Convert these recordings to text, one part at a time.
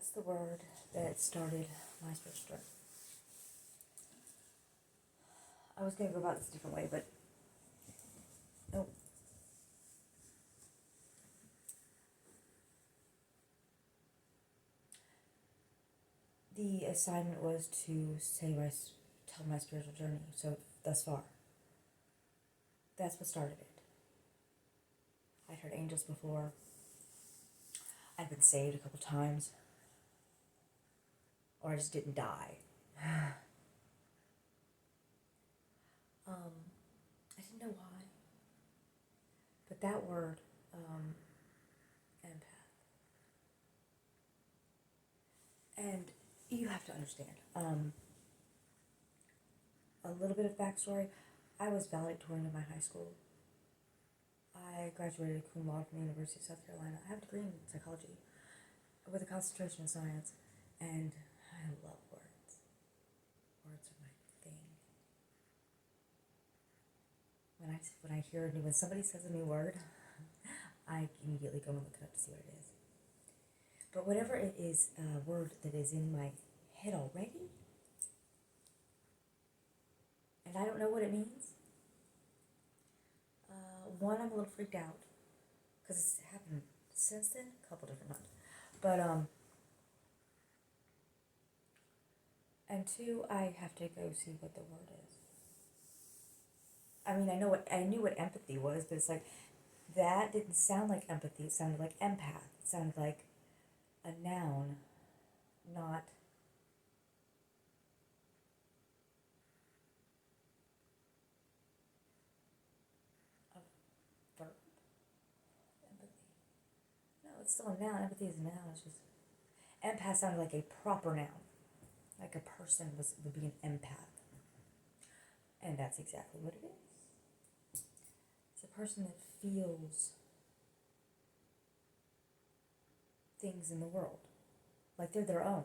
That's the word that started my spiritual journey. I was going to go about this a different way, but no. The assignment was to tell my spiritual journey. So thus far, that's what started it. I'd heard angels before. I'd been saved a couple times, or I just didn't die. I didn't know why, but that word, empath, and you have to understand. A little bit of backstory. I was valedictorian in my high school. I graduated cum laude from the University of South Carolina. I have a degree in psychology with a concentration in science, and I love words. Words are my thing. When somebody says a new word, I immediately go and look it up to see what it is. But whatever it is, a word that is in my head already, and I don't know what it means. One, I'm a little freaked out because it's happened since then, a couple different months. But and two, I have to go see what the word is. I mean, I knew what empathy was, but it's like that didn't sound like empathy. It sounded like empath. It sounded like a noun, not a verb. Empathy. No, it's still a noun. Empathy is a noun. It's just empath sounded like a proper noun, like a person would be an empath, and that's exactly what it is. It's a person that feels things in the world like they're their own.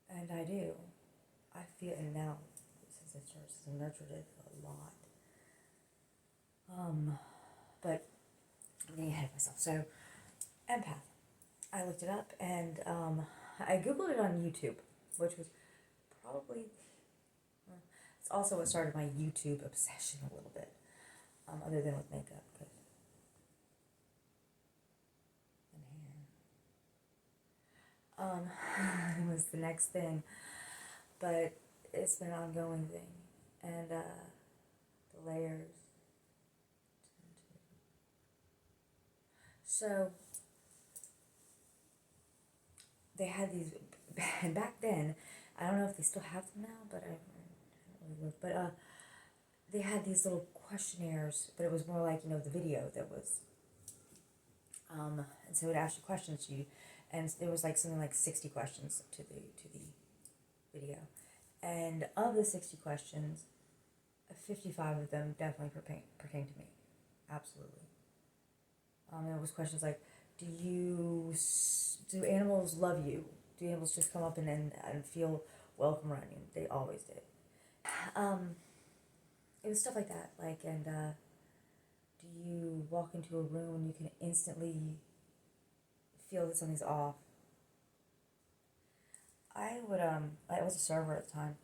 And I do. I feel, and now since I nurtured it a lot. But I'm getting ahead of myself. So, empath. I looked it up and I googled it on YouTube, which was probably it's also what started my YouTube obsession a little bit, other than with makeup and hair. It was the next thing, but it's been an ongoing thing, and the layers. So they had these, and back then, I don't know if they still have them now, but I don't really look. But they had these little questionnaires, but it was more like the video that was. And so it would ask you questions to you, and there was like something like 60 questions to the video, and of the 60 questions, 55 of them definitely pertain to me, absolutely. There was questions like, do animals love you? Do animals just come up and feel welcome around you? They always did. It was stuff like that, do you walk into a room and you can instantly feel that something's off? I was a server at the time.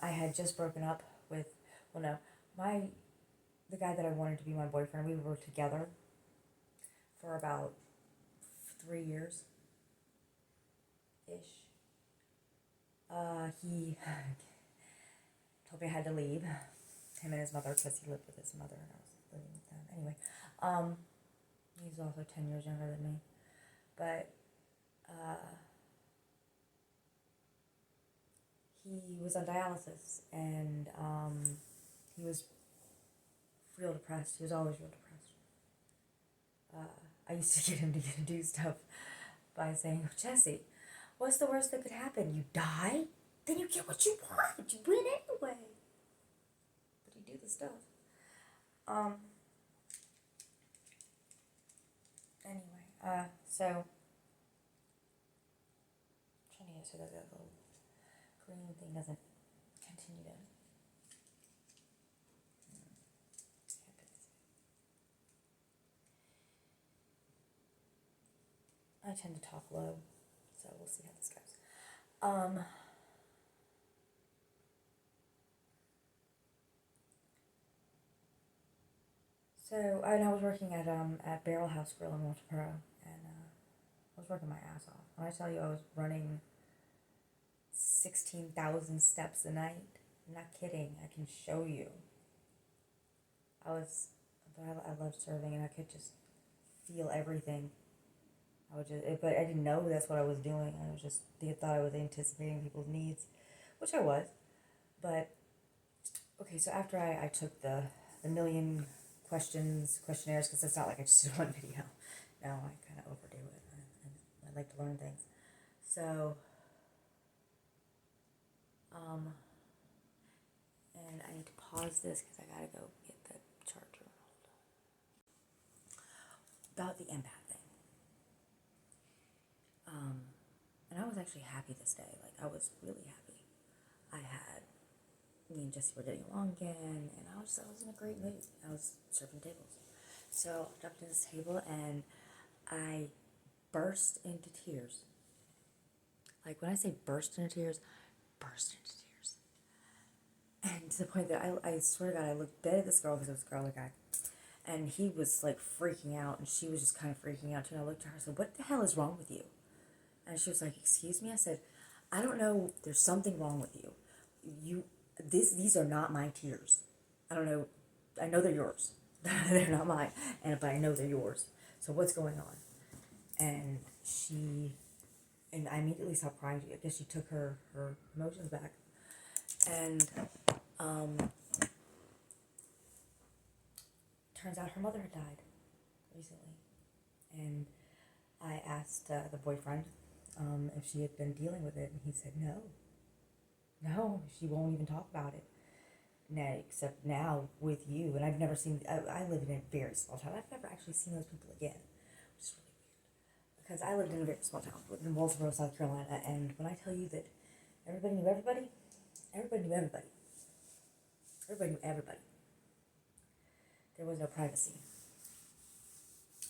I had just broken up with, the guy that I wanted to be my boyfriend. We were together for about 3 years ish. He told me I had to leave him and his mother because he lived with his mother and I was living with them. Anyway, he's also 10 years younger than me, but he was on dialysis and he was real depressed. He was always real depressed. I used to get him to do stuff by saying, Jesse, what's the worst that could happen? You die? Then you get what you want. You win anyway. But you do the stuff. Anyway, so I'm trying to get so that little green thing doesn't continue to I tend to talk low, so we'll see how this goes. Um, and I was working at Barrel House Grill in Walterboro, and I was working my ass off. When I tell you I was running 16,000 steps a night, I'm not kidding. I can show you. I loved serving, and I could just feel everything. But I didn't know that's what I was doing. They thought I was anticipating people's needs, which I was. But okay, so after I took the million questionnaires, because it's not like I just did one video. No, I kind of overdo it. I like to learn things. So, and I need to pause this because I gotta go get the charger. About the empath thing. And I was actually happy this day. Like, I was really happy. Me and Jesse were getting along again, and I was in a great mood. I was serving tables. So I jumped to this table, and I burst into tears. Like, when I say burst into tears, And to the point that I swear to God, I looked dead at this girl, because it was a girl and a guy, and he was like freaking out, and she was just kind of freaking out too. And I looked at her and said, "What the hell is wrong with you?" And she was like, "Excuse me?" I said, "I don't know. There's something wrong with you. These are not my tears. I don't know. I know they're yours. They're not mine. But I know they're yours. So what's going on?" And I immediately stopped crying. I guess she took her emotions back. And turns out her mother had died recently. And I asked the boyfriend if she had been dealing with it, and he said no, she won't even talk about it. Now, except now with you, and I've never seen. I live in a very small town. I've never actually seen those people again, which is really weird. Because I lived in a very small town, in Walterboro, South Carolina, and when I tell you that everybody knew everybody, everybody knew everybody. Everybody knew everybody. There was no privacy.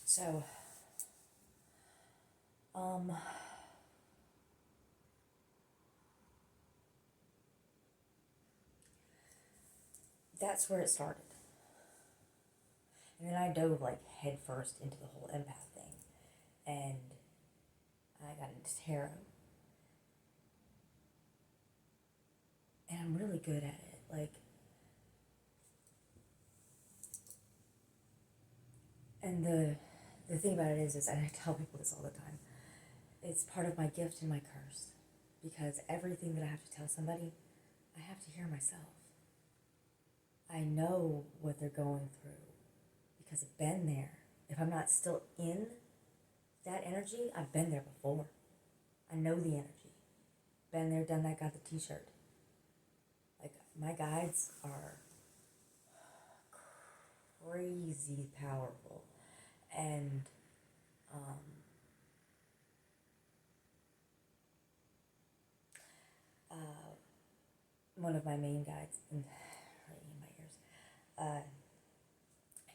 So, that's where it started. And then I dove like headfirst into the whole empath thing. And I got into tarot. And I'm really good at it. Like, and the thing about it is, and I tell people this all the time, it's part of my gift and my curse. Because everything that I have to tell somebody, I have to hear myself. I know what they're going through because I've been there. If I'm not still in that energy, I've been there before. I know the energy. Been there, done that, got the t-shirt. Like, my guides are crazy powerful. And one of my main guides, right in my ears,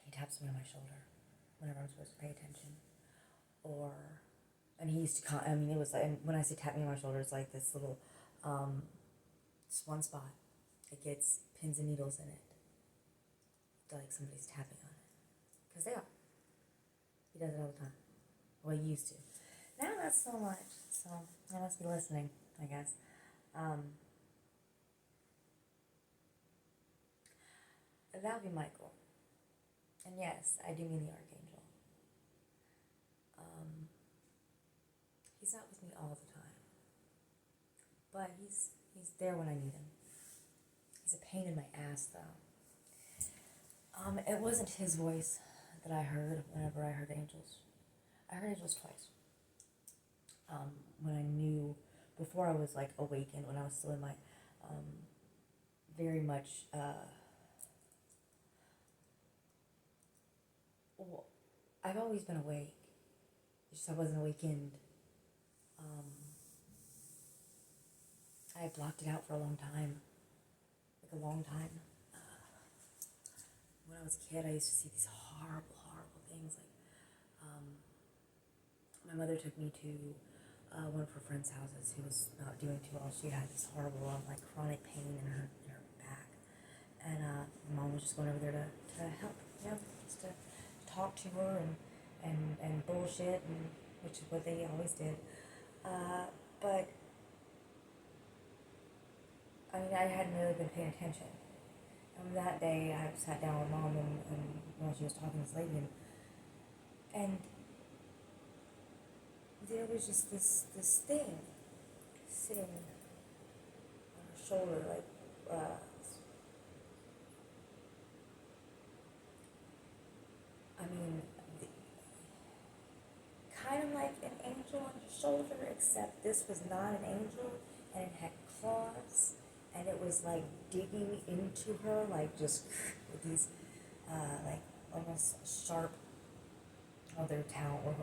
he taps me on my shoulder whenever I'm supposed to pay attention. And he used to, it was like, and when I say tap me on my shoulder, it's like this little, it's one spot. It gets pins and needles in it. Like somebody's tapping on it. Because they are. He does it all the time. Well, he used to. Now not so much. So I must be listening, I guess. That would be Michael. And yes, I do mean the Archangel. He's not with me all the time. But he's there when I need him. He's a pain in my ass, though. It wasn't his voice that I heard whenever I heard angels. I heard angels twice. When I knew, before I was like awakened, when I was still in my very much well, I've always been awake. It's just I wasn't awakened. I blocked it out for a long time. Like a long time. When I was a kid, I used to see these horrible, horrible things. Like, my mother took me to one of her friend's houses who was not doing too well. She had this horrible, like, chronic pain in her back. And mom was just going over there to help, you know, just to talk to her and bullshit, and which is what they always did. But, I mean, I hadn't really been paying attention. And that day, I sat down with mom and while she was talking to this lady, and there was just this thing sitting on her shoulder, like, I mean, kind of like an angel on your shoulder, except this was not an angel, and it had claws, and it was like digging into her, like just with these, like almost sharp, well, their talon, or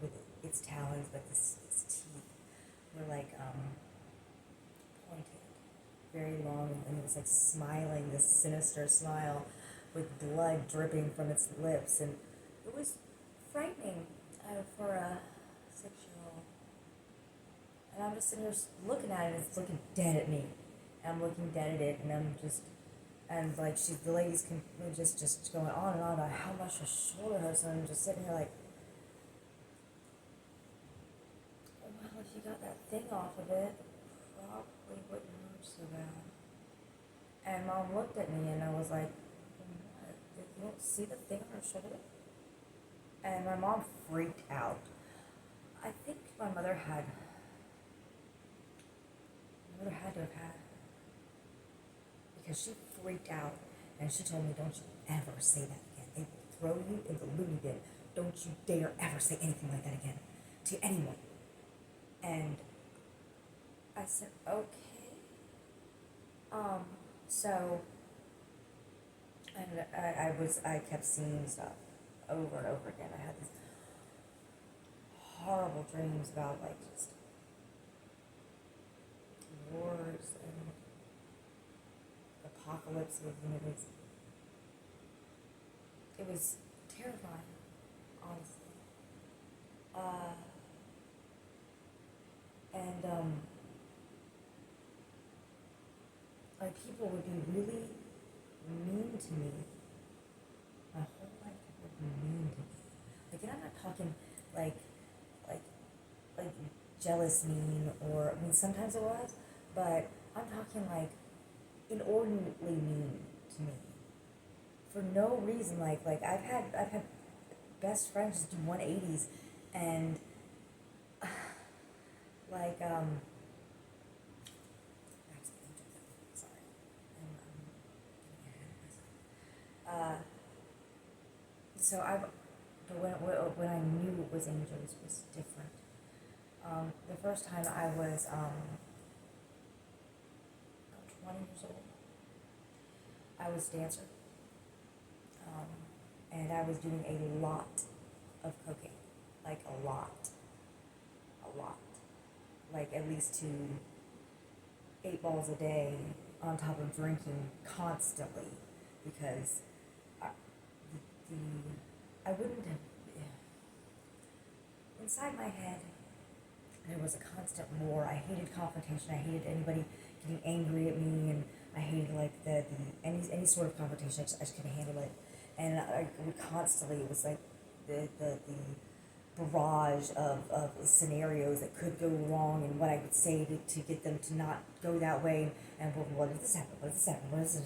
with its talons, but its teeth were like pointed, very long, and it was like smiling, this sinister smile, with blood dripping from its lips, and it was frightening for a 6-year-old. And I'm just sitting here looking at it, and it's looking dead at me. And I'm looking dead at it, and I'm just, and like the lady's just going on and on about how much her shoulder hurts, and I'm just sitting here like, oh, well, if you got that thing off of it, probably wouldn't hurt so bad. And mom looked at me, and I was like, what? You don't see the thing on her shoulder? And my mom freaked out. I think my mother had to have had, because she freaked out, and she told me, don't you ever say that again. They will throw you in the loony bin. Don't you dare ever say anything like that again to anyone. And I said, okay. So, and I kept seeing stuff over and over again. I had these horrible dreams about, like, just wars and apocalypses, and it was terrifying, honestly. And like, people would be really mean to me. My whole life, people would be mean to me. Like, and I'm not talking like like like jealous mean, or, I mean, sometimes it was, but I'm talking like inordinately mean to me for no reason. Like I've had best friends just do 180s, and like sorry, I'm getting ahead of myself. So but when I knew it was angels was different. The first time I was about 20 years old. I was a dancer, and I was doing a lot of cocaine, like a lot, like at least 8 balls a day, on top of drinking constantly, because I, I wouldn't have, inside my head, there was a constant war. I hated confrontation. I hated anybody getting angry at me, and I hated, like, the any sort of confrontation. I just couldn't handle it, and I would constantly. It was like the barrage of scenarios that could go wrong, and what I would say to get them to not go that way, and what if this happened? What if this happened? What if this?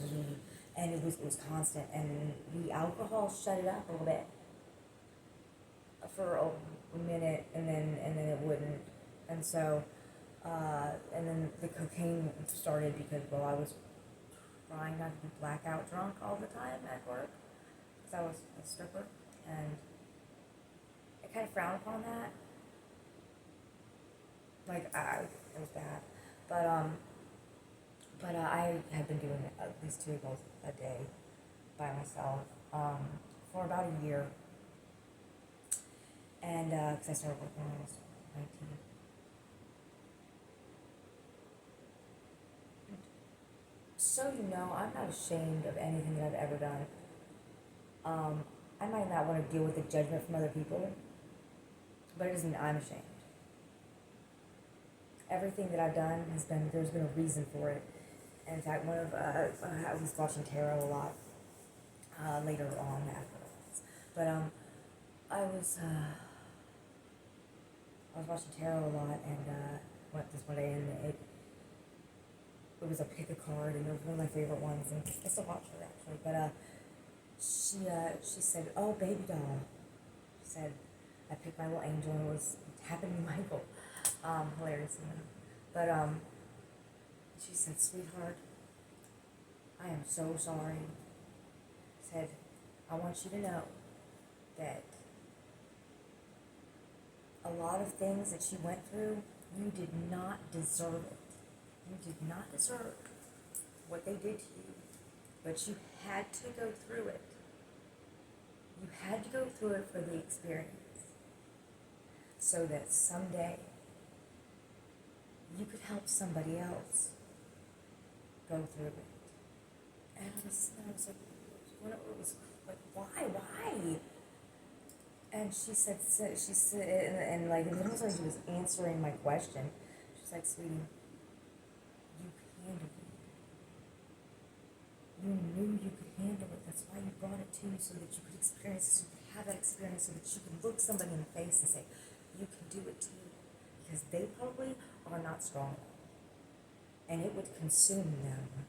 And it was constant, and the alcohol shut it up a little bit for a minute, and then it wouldn't, and so and then the cocaine started, because, well, I was trying not to be blackout drunk all the time at work, because I was a stripper, and I kind of frowned upon that. Like, it was bad, but I had been doing at least 2 meals a day by myself for about a year, and because I started working when I was 19. So, I'm not ashamed of anything that I've ever done. I might not want to deal with the judgment from other people, But it doesn't mean I'm ashamed. Everything that I've done there's been a reason for it. And in fact, I was watching tarot a lot later on afterwards. But I was watching tarot a lot, and went this one day, and it was a pick a card, and it was one of my favorite ones, and I still watch her actually. But she said, "Oh, baby doll," she said, "I picked my little angel, and it was happened to be Michael." Hilarious, you know. But she said, "Sweetheart, I am so sorry." Said, "I want you to know that a lot of things that you went through, you did not deserve it. You did not deserve what they did to you, but you had to go through it. You had to go through it for the experience, so that someday you could help somebody else go through it." And I was like, why? And she said, and like, it was like she was answering my question. She's like, "Sweetie, you could handle it. You knew you could handle it. That's why you brought it to you, so that you could experience it, so you could have that experience, so that you could look somebody in the face and say, you can do it too." Because they probably are not strong enough. And it would consume them.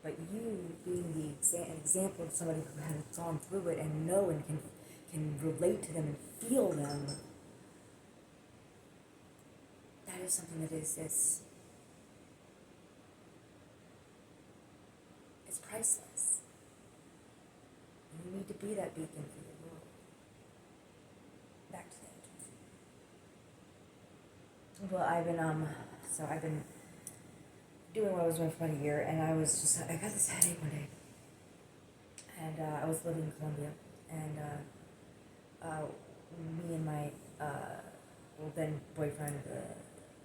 But you, being an example of somebody who has gone through it and know and can relate to them and feel them, that is something that is it's priceless. You need to be that beacon for your world. Back to the angels. Well, I've been doing what I was doing for about a year, and I got this headache one day, and I was living in Colombia, and me and my then boyfriend,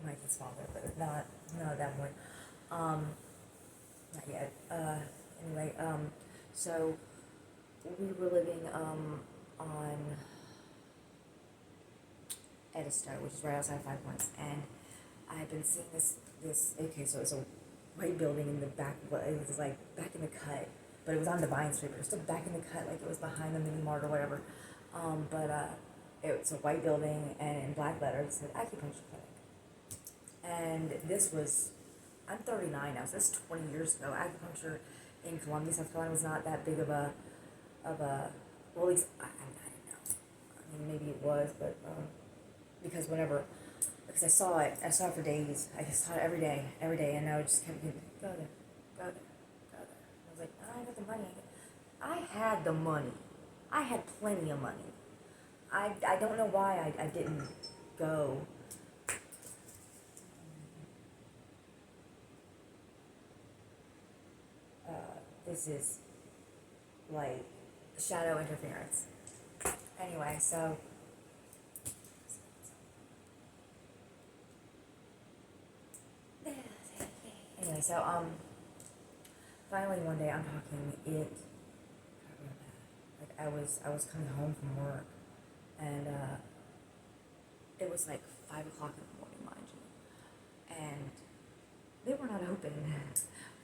Michael's father, but not at that point, not yet. Anyway, so we were living on Edisto, which is right outside of Five Points, and I had been seeing this. Okay, so it's a white building in the back. It was like back in the cut, but it was on Divine Street, but it was still back in the cut, like it was behind the mini mart or whatever. It's a white building, and in black letters it said acupuncture clinic. And this was, I'm 39 now, so that's 20 years ago. Acupuncture in Columbia, South Carolina was not that big of a, well, at least I didn't know. I mean, maybe it was, but because I saw it for days. I just saw it every day, and I just kept getting, go there, go there, go there. I was like, I got the money. I had the money. I had plenty of money. I don't know why I didn't go. This is like shadow interference. Anyway, so finally one day I'm talking it. Like I was coming home from work, and it was like 5 o'clock in the morning, mind you, and they were not open.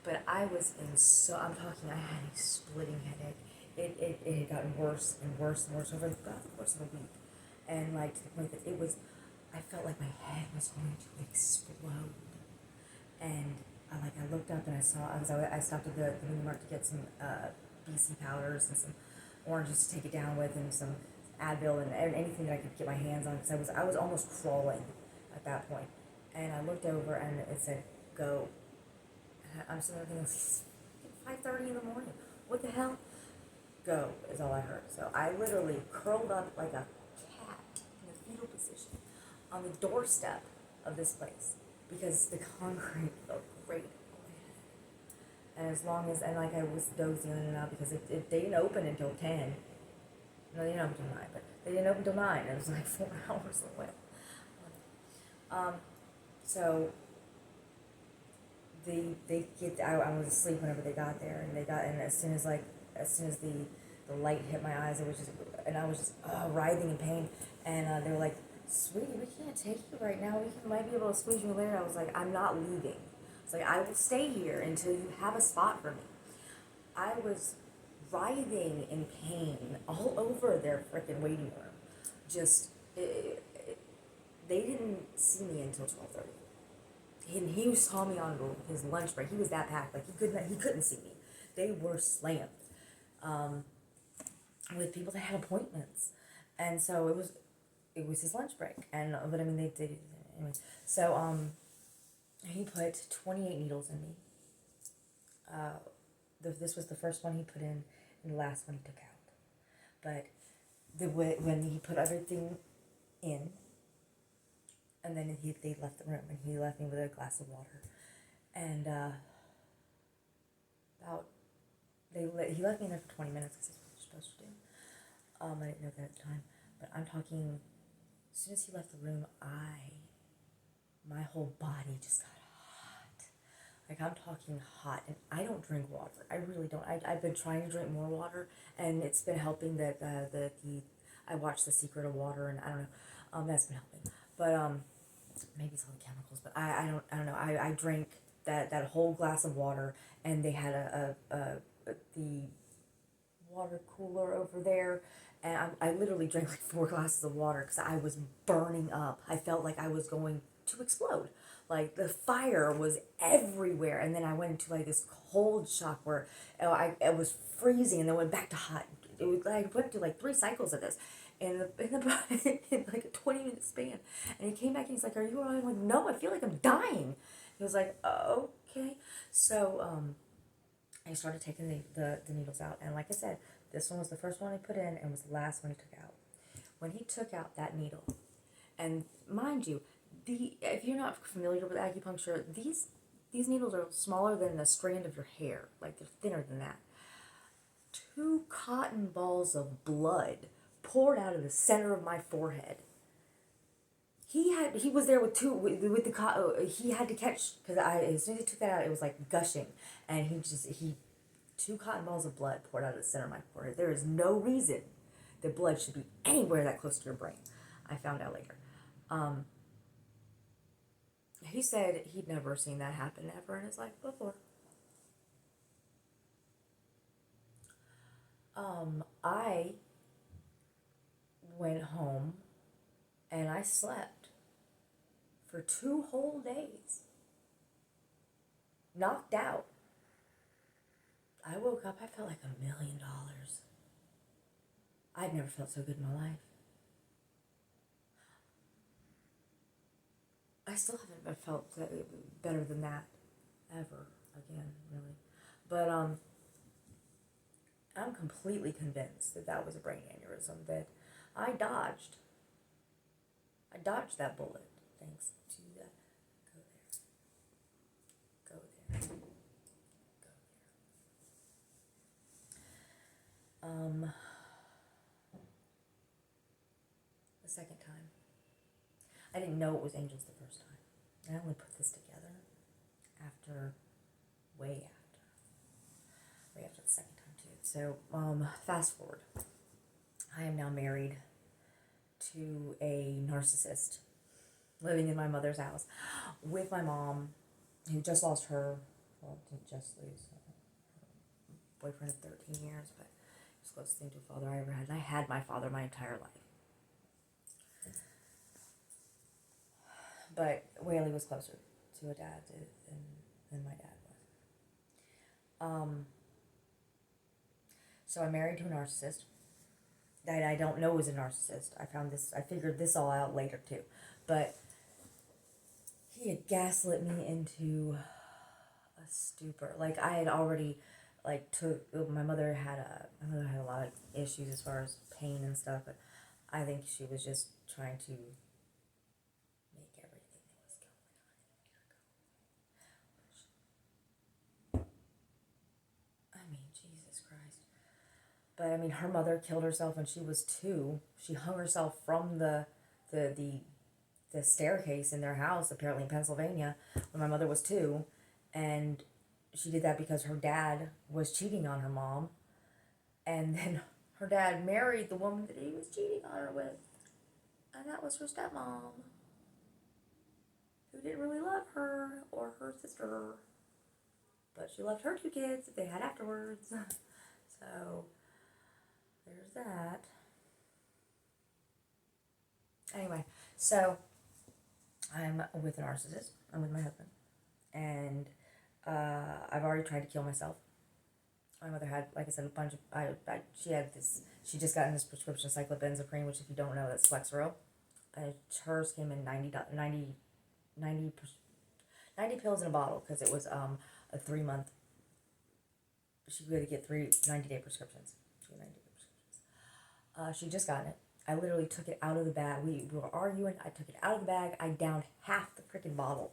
But I was I'm talking, I had a splitting headache. It had gotten worse and worse and worse over about the course of a week. And like to the point that I felt like my head was going to explode. And I looked up and I stopped at the mini mart to get some BC powders and some oranges to take it down with, and some Advil and anything that I could get my hands on, because I was almost crawling at that point. And I looked over and it said, "Go." I'm sitting there thinking, 5:30 in the morning. What the hell? Go is all I heard. So I literally curled up like a cat in a fetal position on the doorstep of this place, because the concrete felt great on my head. And I was dozing in and out, because they didn't open until 10. No, they didn't open until 9, but they didn't open until 9. It was like 4 hours away. So I was asleep whenever they got there, and as soon as the light hit my eyes, and I was just writhing in pain, And they were like, "Sweetie, we can't take you right now. Might be able to squeeze you later." I was like, "I'm not leaving." It's like, "I will stay here until you have a spot for me." I was writhing in pain all over their freaking waiting room. Just, they didn't see me until 12:30. He saw me on his lunch break. He was that packed, like he couldn't see me. They were slammed um, with people that had appointments, and so it was his lunch break. And but I mean they did anyway. So he put 28 needles in me. This was the first one he put in, and the last one he took out. But when he put everything in, and then they left the room, and he left me with a glass of water, and about he left me there for 20 minutes because that's what you're supposed to do. I didn't know that at the time, but I'm talking. As soon as he left the room, my whole body just got hot. Like I'm talking hot, and I don't drink water. I really don't. I've been trying to drink more water, and it's been helping that the I watched The Secret of Water, and I don't know, that's been helping. But maybe it's all the chemicals, but I don't know. I drank that whole glass of water, and they had the water cooler over there, and I literally drank like 4 glasses of water because I was burning up. I felt like I was going to explode. Like the fire was everywhere, and then I went into like this cold shock where I was freezing, and then went back to hot. It was I went through like 3 cycles of this, in like a 20-minute span. And he came back and he's like, "Are you alright?" I'm like, "No, I feel like I'm dying." He was like, "Oh, okay." So I started taking the needles out, and like I said, this one was the first one he put in and was the last one he took out. When he took out that needle, and mind you, if you're not familiar with acupuncture, these needles are smaller than a strand of your hair, like they're thinner than that. 2 cotton balls of blood poured out of the center of my forehead. He was there with he had to catch, because I as soon as he took that out, it was like gushing, and he 2 cotton balls of blood poured out of the center of my forehead. There is no reason that blood should be anywhere that close to your brain. I found out later. He said he'd never seen that happen ever in his life before. I went home and I slept for 2 whole days, knocked out. I woke up, I felt like $1 million. I'd never felt so good in my life. I still haven't felt better than that ever again, really. But I'm completely convinced that that was a brain aneurysm that I dodged. I dodged that bullet thanks to that. Go there. Go there. Go there. The second time. I didn't know it was angels the first time. I only put this together after, way after the second time too. So, fast forward. I am now married to a narcissist, living in my mother's house with my mom, who just lost her, well, didn't just lose her boyfriend of 13 years, but he was the closest thing to a father I ever had. And I had my father my entire life. But Whaley was closer to a dad than my dad was. So I'm married to a narcissist that I don't know is a narcissist. I figured this all out later too. But he had gaslit me into a stupor. Like I had already, my mother had a lot of issues as far as pain and stuff, but I think she was just trying to make everything that was going on I mean, Jesus Christ. But I mean, her mother killed herself when she was 2. She hung herself from the staircase in their house, apparently in Pennsylvania, when my mother was 2, and she did that because her dad was cheating on her mom, and then her dad married the woman that he was cheating on her with. And that was her stepmom, who didn't really love her or her sister. But she loved her 2 kids that they had afterwards. So, there's that. Anyway, so I'm with a narcissist. I'm with my husband. And I've already tried to kill myself. My mother had, like I said, a bunch of, she just got in this prescription cyclobenzaprine, which if you don't know, that's Flexeril. And hers came in 90 pills in a bottle, because it was a 3-month, she had to get 90-day prescriptions. She just gotten it. I literally took it out of the bag. We were arguing. I took it out of the bag. I downed half the freaking bottle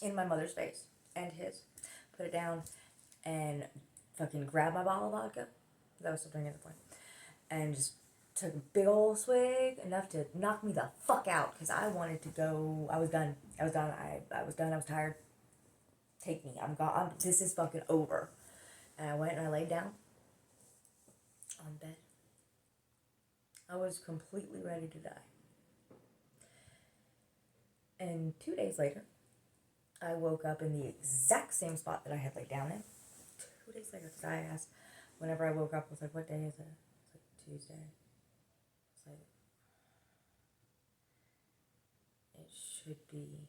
in my mother's face and his. Put it down and fucking grabbed my bottle of vodka, because I was still drinking at the point, and just took a big old swig, enough to knock me the fuck out, because I wanted to go. I was done. I was tired. Take me. I'm gone. This is fucking over. And I went and I laid down on bed. I was completely ready to die. And 2 days later, I woke up in the exact same spot that I had laid down in. 2 days later, because I asked, whenever I woke up, I was like, what day is it? It's like Tuesday. It's like, it should be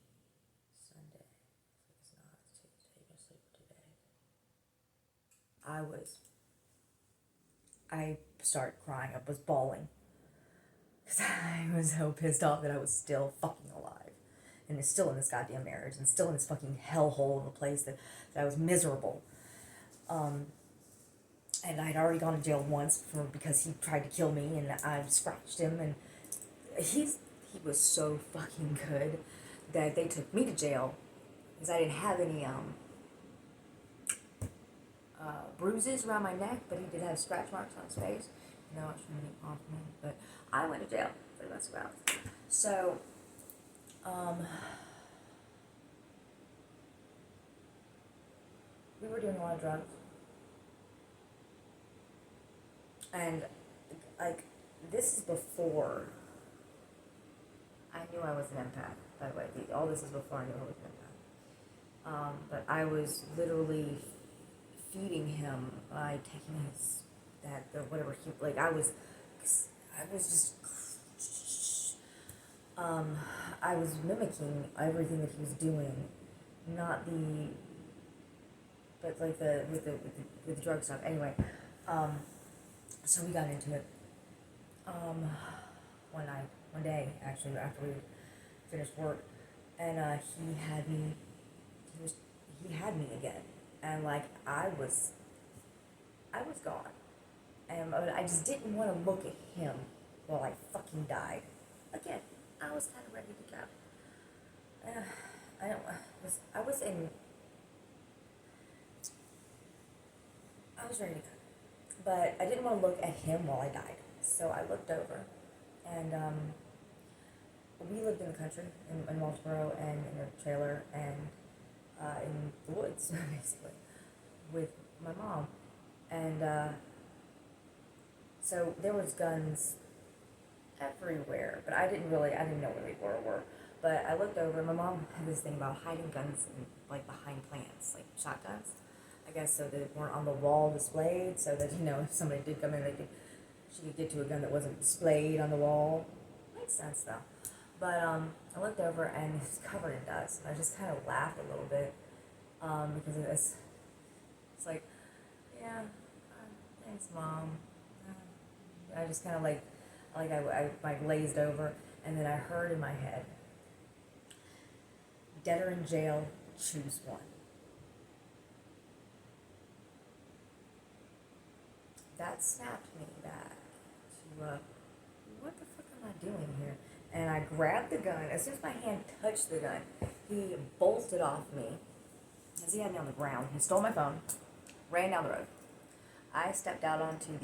Sunday. It's not. It's Tuesday. You're going to sleep for 2 days. I started crying. I was bawling. Because I was so pissed off that I was still fucking alive. And is still in this goddamn marriage. And still in this fucking hellhole of a place that I was miserable. And I'd already gone to jail once because he tried to kill me. And I scratched him. And he was so fucking good that they took me to jail. Because I didn't have any bruises around my neck, but he did have scratch marks on his face. No, I shouldn't be compliment, but I went to jail for the rest of hours. So, we were doing a lot of drugs, and like this is before I knew I was an empath. By the way, all this is before I knew I was an empath. But I was literally feeding him by taking I was mimicking everything that he was doing, with the drug stuff. Anyway, so we got into it. One day actually, after we finished work, and he had me again. And like I was gone, and I just didn't want to look at him while I fucking died. Again, I was kind of ready to go. I was ready to go, but I didn't want to look at him while I died. So I looked over, and we lived in the country in Walterboro, and in a trailer, and in the woods, basically, with my mom. And so there was guns everywhere, but I didn't know where they were. But I looked over, and my mom had this thing about hiding guns like behind plants, like shotguns, I guess, so that they weren't on the wall displayed, so that, if somebody did come in, she could get to a gun that wasn't displayed on the wall. Makes sense, though. But I looked over, and it was covered in dust. I just kind of laughed a little bit, because it's like, yeah, thanks, Mom. I just kind of I glazed over, and then I heard in my head, dead or in jail, choose one. That snapped me back to, what the fuck am I doing here? And I grabbed the gun. As soon as my hand touched the gun, he bolted off me, because he had me on the ground. He stole my phone, ran down the road. I stepped out onto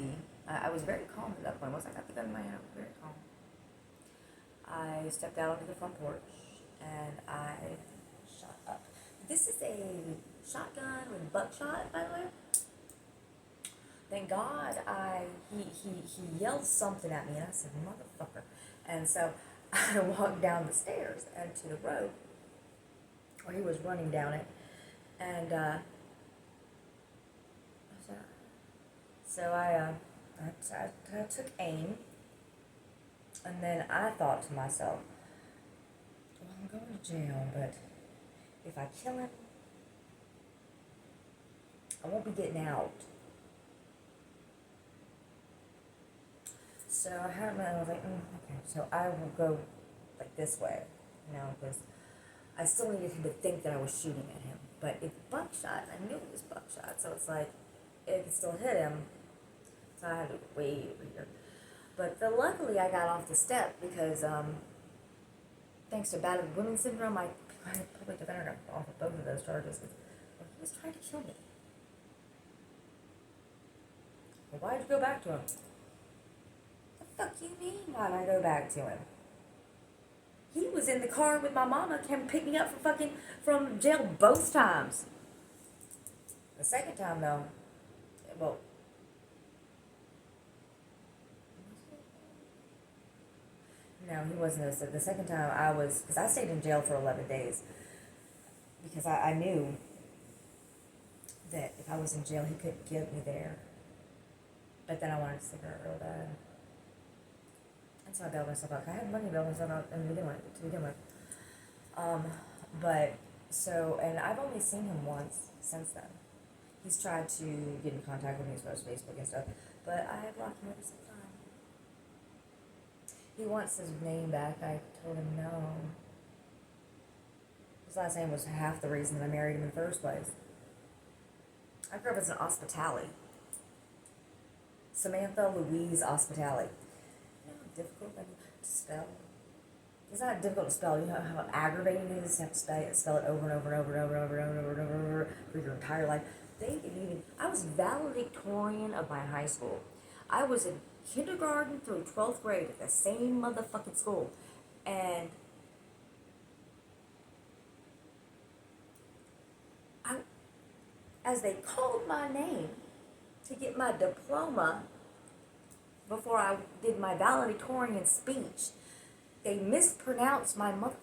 I was very calm at that point. Once I got the gun in my hand, I was very calm. I stepped out onto the front porch, and I shot up. This is a shotgun with buckshot, by the way. Thank God he yelled something at me, and I said, motherfucker. And so I walked down the stairs and to the road, or he was running down it, and so I took aim, and then I thought to myself, well, I'm going to jail, but if I kill him, I won't be getting out. So I was like, okay, so I will go like this way, because I still needed him to think that I was shooting at him. But it's buckshot, I knew it was buckshot, so it's like, it could still hit him, so I had to way over here. But luckily I got off the step because, thanks to battered women syndrome, my public defender got off of both of those charges. Well, he was trying to kill me. Well, why'd you go back to him? The fuck you mean, why'd I go back to him? He was in the car with my mama, came pick me up from jail both times. The second time though, well, no, he wasn't. The second time because I stayed in jail for 11 days because I knew that if I was in jail, he couldn't get me there. But then I wanted to see her real bad. And so I bailed myself out. I had money to bail myself out to begin with. But, and I've only seen him once since then. He's tried to get in contact with me as far as Facebook and stuff, but I have blocked him every single time. He wants his name back. I told him no. His last name was half the reason that I married him in the first place. I grew up as an Hospitali. Samantha Louise Hospitali. You know how difficult that is to spell? It's not difficult to spell. You know how aggravating it is to have to spell it over and over and over and over and over and over and over for your entire life. I was valedictorian of my high school. I was in kindergarten through 12th grade at the same motherfucking school. And as they called my name to get my diploma before I did my valedictorian speech, they mispronounced my mother.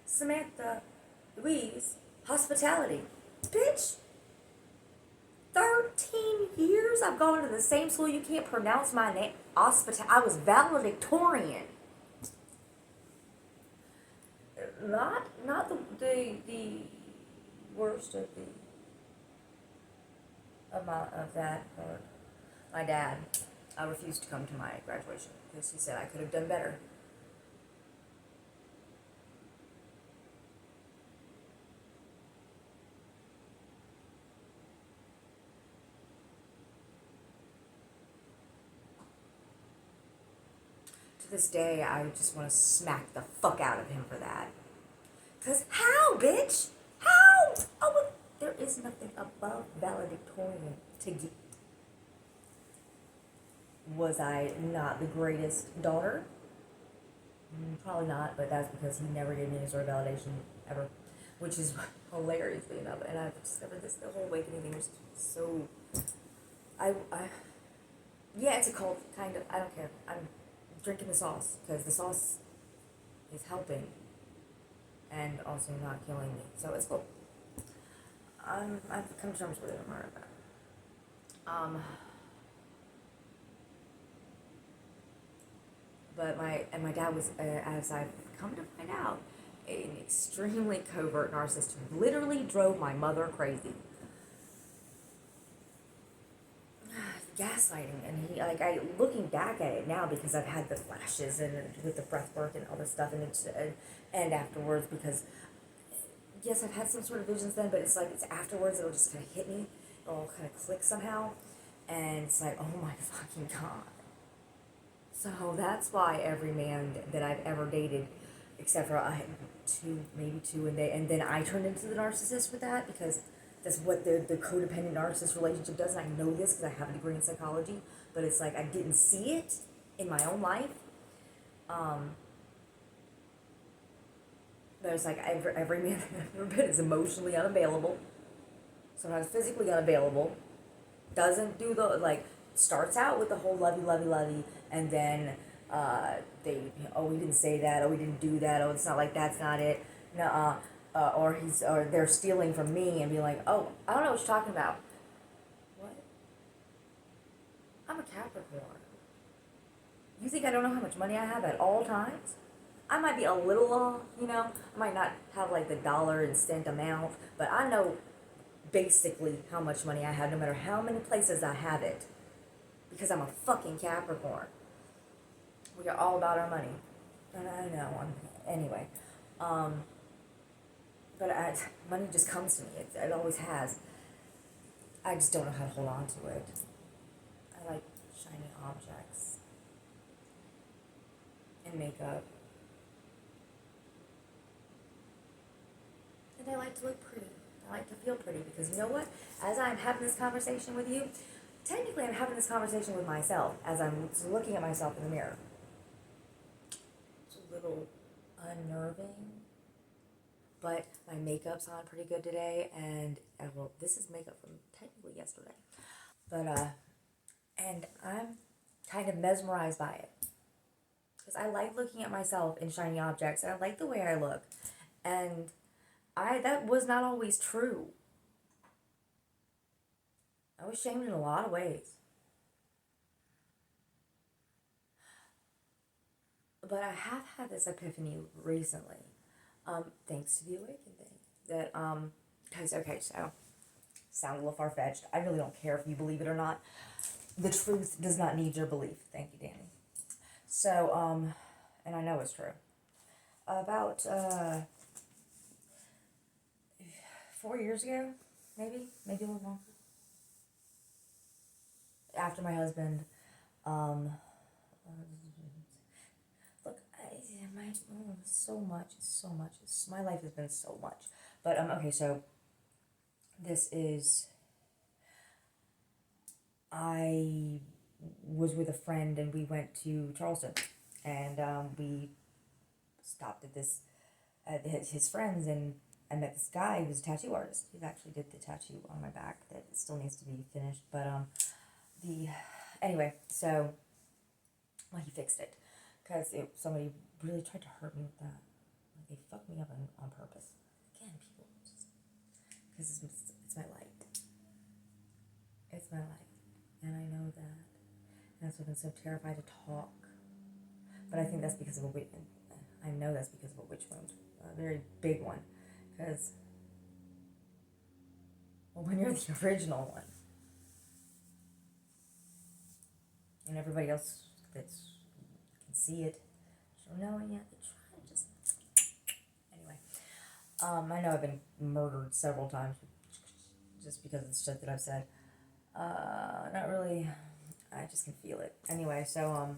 Samantha Louise Hospitality. Bitch. 13 years I've gone to the same school. You can't pronounce my name. I was valedictorian. Not the worst of that part. My dad refused to come to my graduation because he said I could have done better. To this day, I just want to smack the fuck out of him for that. Because how, bitch? How? Oh, there is nothing above valedictorian to get. Was I not the greatest daughter? Probably not, but that's because he never gave me any sort of validation ever, which is hilariously enough. And I've discovered the whole awakening thing was so. Yeah, it's a cult, kind of. I don't care. I'm drinking the sauce because the sauce is helping and also not killing me, so it's cool. I've come to terms with it. I'm alright with that. But my dad was, as I've come to find out, an extremely covert narcissist who literally drove my mother crazy. Gaslighting, and he looking back at it now because I've had the flashes and with the breath work and all this stuff, and afterwards because yes, I've had some sort of visions then, but it's afterwards it'll just kind of hit me, it'll kind of click somehow, and it's like, oh my fucking god. So that's why every man that I've ever dated, except for I had maybe two, and then I turned into the narcissist with that because that's what the codependent narcissist relationship does. And I know this because I have a degree in psychology, but it's like I didn't see it in my own life. But it's like every man I've ever been is emotionally unavailable, sometimes physically unavailable, doesn't do the, like, starts out with the whole lovey, lovey, lovey, and then they, oh, we didn't say that, oh, we didn't do that, oh, it's not like that's not it, nuh-uh, or they're stealing from me and be like, oh, I don't know what you're talking about. What? I'm a Capricorn. You think I don't know how much money I have at all times? I might be a little off, I might not have like the dollar and cent amount, but I know basically how much money I have no matter how many places I have it. Because I'm a fucking Capricorn. We are all about our money. And I know, anyway. Um, but money just comes to me. It always has. I just don't know how to hold on to it. I like shiny objects and makeup. And I like to look pretty. I like to feel pretty because you know what? As I'm having this conversation with you, technically I'm having this conversation with myself as I'm looking at myself in the mirror. It's a little unnerving, but my makeup's on pretty good today, and well, this is makeup from technically yesterday, but and I'm kind of mesmerized by it because I like looking at myself in shiny objects, and I like the way I look, and that was not always true. I was shamed in a lot of ways. But I have had this epiphany recently, thanks to the Awaken thing. That, because, okay, so, sound a little far fetched. I really don't care if you believe it or not. The truth does not need your belief. Thank you, Danny. So, and I know it's true. About 4 years ago, maybe a little longer. After my husband, um, look, so much. My life has been so much. But, okay, so I was with a friend and we went to Charleston, and we stopped at his friends, and I met this guy who's a tattoo artist. He actually did the tattoo on my back that still needs to be finished, but anyway, so he fixed it because somebody really tried to hurt me with that. Like, they fucked me up on purpose. Again, people, because it's my light. It's my light, and I know that. And that's why I've been so terrified to talk. But I think that's because of a witch. I know that's because of a witch wound, a very big one, because when you're the original one, and everybody else that can see it, don't know it yet. They try to just anyway. I know I've been murdered several times just because of the shit that I've said. Not really. I just can feel it. Anyway, so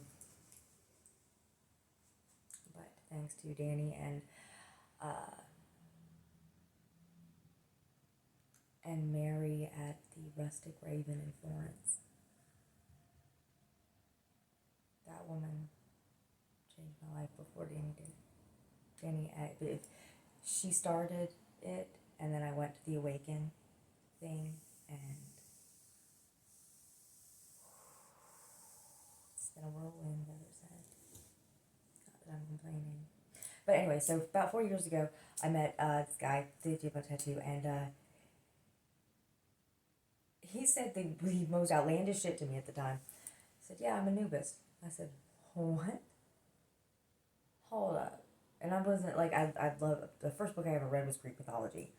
but thanks to Danny and Mary at the Rustic Raven in Florence. That woman changed my life before Danny did. Danny, she started it, and then I went to the Awaken thing, and it's been a whirlwind ever since. Not that I'm complaining. But anyway, so about 4 years ago, I met this guy, the J-Pop Tattoo, and he said the most outlandish shit to me at the time. He said, yeah, I'm Anubis. I said, what? Hold up. And I wasn't, like, I love, the first book I ever read was Greek mythology.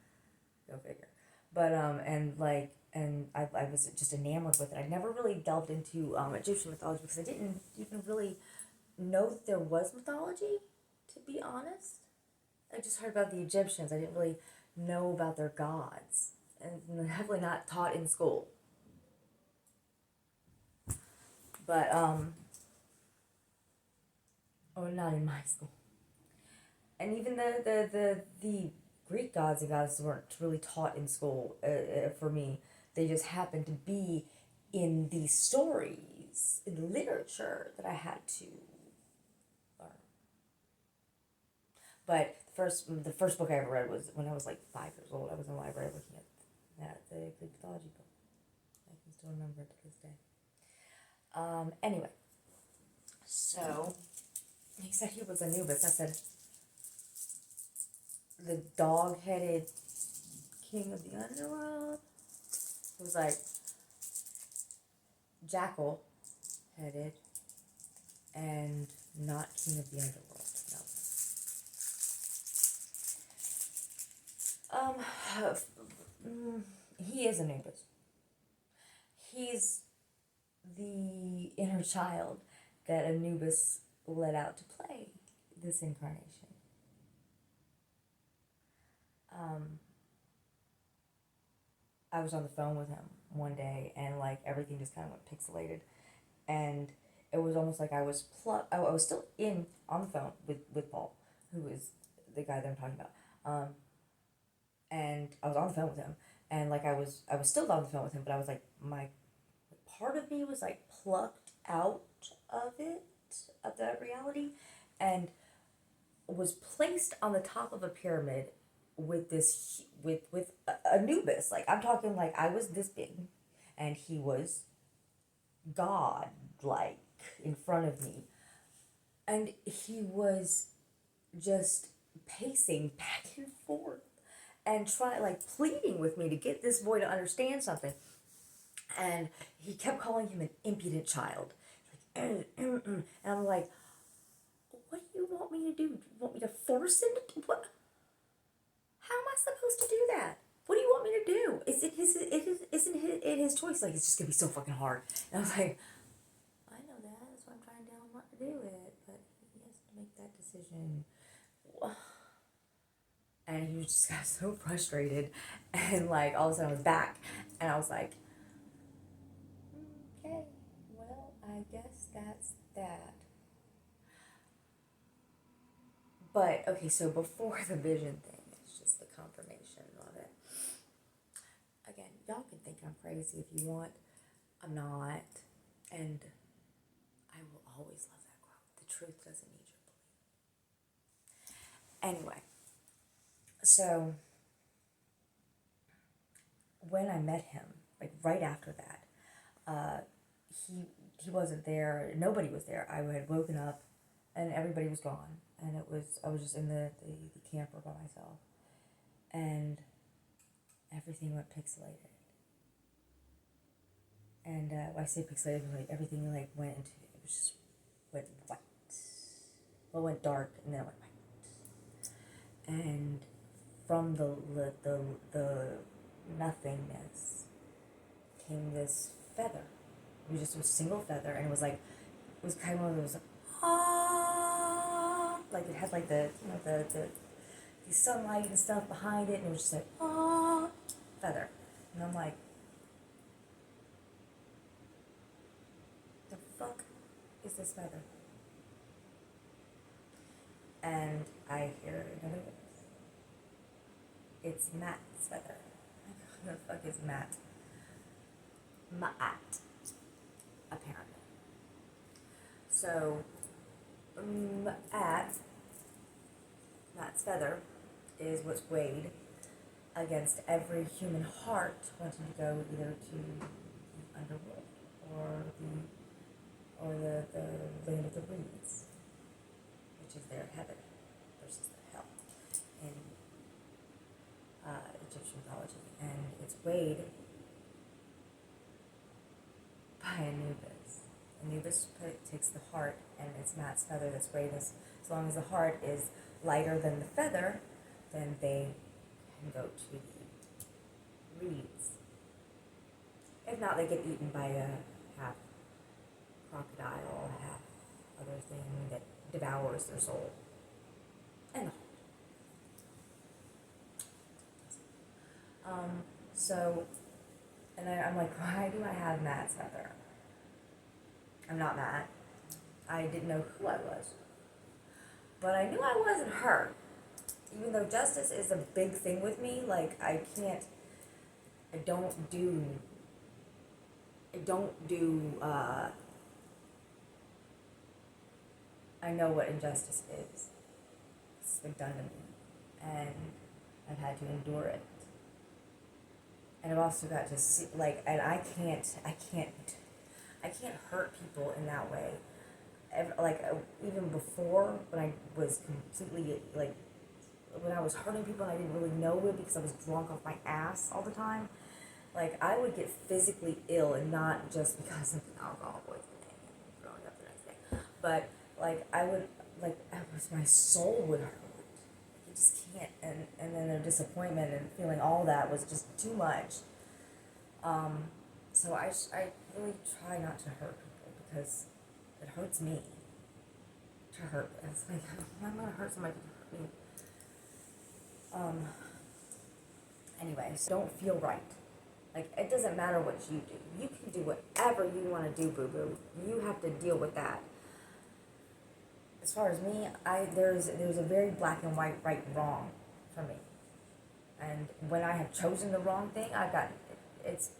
Go figure. But, and I was just enamored with it. I never really delved into Egyptian mythology because I didn't even really know that there was mythology, to be honest. I just heard about the Egyptians. I didn't really know about their gods. And definitely not taught in school. But, or not in my school. And even the Greek gods and goddesses weren't really taught in school for me. They just happened to be in these stories, in the literature that I had to learn. But the first book I ever read was when I was like 5 years old. I was in the library looking at the Greek mythology book. still remember it to this day. Anyway, so he said he was Anubis. I said, the dog-headed king of the underworld? He was like, jackal-headed and not king of the underworld. No. He is Anubis. He's the inner child that Anubis let out to play this incarnation. I was on the phone with him one day, and like everything just kind of went pixelated, and it was almost like I was I was still on the phone with Paul, who is the guy that I'm talking about, and I was on the phone with him, and like I was still on the phone with him, but I was like, my part of me was like plucked out of that reality, and was placed on the top of a pyramid with this with Anubis. Like, I'm talking like I was this big, and he was God like in front of me, and he was just pacing back and forth and pleading with me to get this boy to understand something. And he kept calling him an impudent child. Like, and I'm like, what do you want me to do? Do you want me to force him to what? How am I supposed to do that? What do you want me to do? Isn't his choice? Like, it's just gonna be so fucking hard. And I was like, I know that. That's why I'm trying to tell him not to do it. But he has to make that decision. And he just got so frustrated. And like all of a sudden I was back, and I was like, okay, well, I guess that's that. But, okay, so before the vision thing, it's just the confirmation of it. Again, y'all can think I'm crazy if you want. I'm not. And I will always love that quote. The truth doesn't need your belief. Anyway, so when I met him, like right after that, he wasn't there. Nobody was there. I had woken up, and everybody was gone, and I was just in the camper by myself, and everything went pixelated. And when I say pixelated, like everything like went into it was just went white. Well, it went dark, and then it went white. And from the nothingness came this feather. It was just a single feather, and it was kind of one of those like it had like the sunlight and stuff behind it, and it was just like feather. And I'm like, the fuck is this feather? And I hear another voice. It's Matt's feather. Who the fuck is Matt? Maat, apparently. So, Matt's feather is what's weighed against every human heart wanting to go either to the underworld or the land of the reeds, which is their heaven versus their hell in Egyptian mythology, and it's weighed by Anubis. Anubis takes the heart, and it's Matt's feather that's weighed. As long as the heart is lighter than the feather, then they can go to the reeds. If not, they get eaten by a half crocodile, half other thing that devours their soul. And the heart. So, and I'm like, why do I have Matt's feather? I'm not Matt. I didn't know who I was. But I knew I wasn't her. Even though justice is a big thing with me, like, I don't do, I know what injustice is. It's been done to me. And I've had to endure it. And I've also got to see, like, and I can't hurt people in that way. Like, even before, when I was completely, like, when I was hurting people and I didn't really know it because I was drunk off my ass all the time, like, I would get physically ill, and not just because of alcohol poisoning and throwing up the next day, but, like, I would, like, my soul would hurt. You just can't, and then the disappointment and feeling all that was just too much. So I really try not to hurt people because it hurts me to hurt. It's like, I'm gonna hurt somebody to hurt me. Anyway, so don't feel right. Like, it doesn't matter what you do. You can do whatever you want to do, boo boo. You have to deal with that. As far as me, there's a very black and white, right and wrong for me. And when I have chosen the wrong thing, it's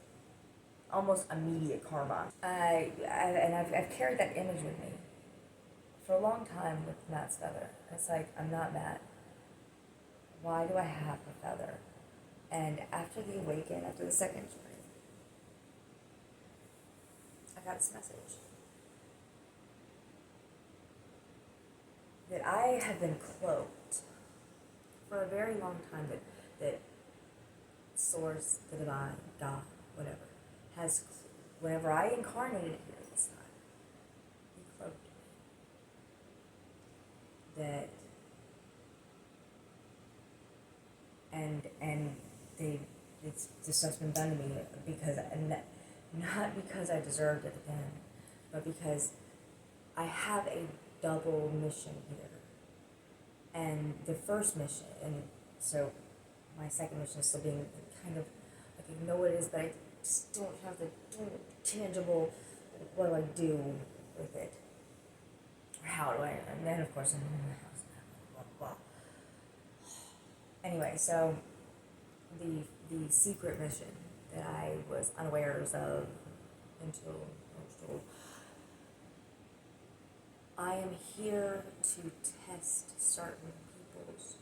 almost immediate karma. I've carried that image with me for a long time with Matt's feather. It's like, I'm not Matt. Why do I have a feather? And after the awaken, after the second journey, I got this message that I have been cloaked for a very long time, that Source, the Divine, God, whatever, has, whenever I incarnated here this time, He cloaked me. That, and this stuff's been done to me because, not because I deserved it again, but because I have a double mission here. And the first mission, and so my second mission is still being kind of, like, I know what it is, but I just don't have the tangible, what do I do with it? Or how do I, and then of course I'm in my house now, blah, blah. Anyway, so the secret mission that I was unawares of until I was told, I am here to test certain people's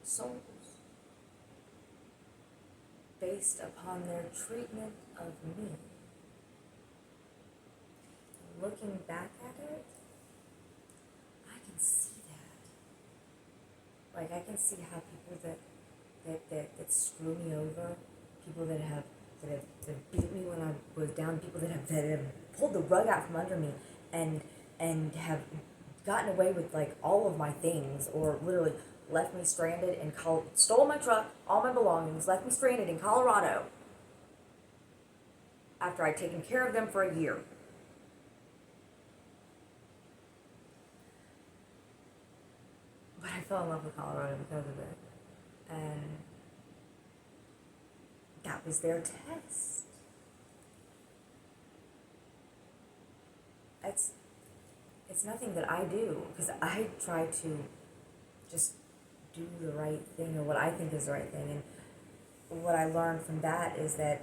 souls based upon their treatment of me. Looking back at it, I can see that. Like, I can see how people that screw me over, people that have beat me when I was down, people that have pulled the rug out from under me and have gotten away with, like, all of my things, or literally left me stranded and stole my truck, all my belongings, left me stranded in Colorado after I'd taken care of them for a year. But I fell in love with Colorado because of it. And that was their test. It's nothing that I do, because I try to just do the right thing, or what I think is the right thing. And what I learned from that is that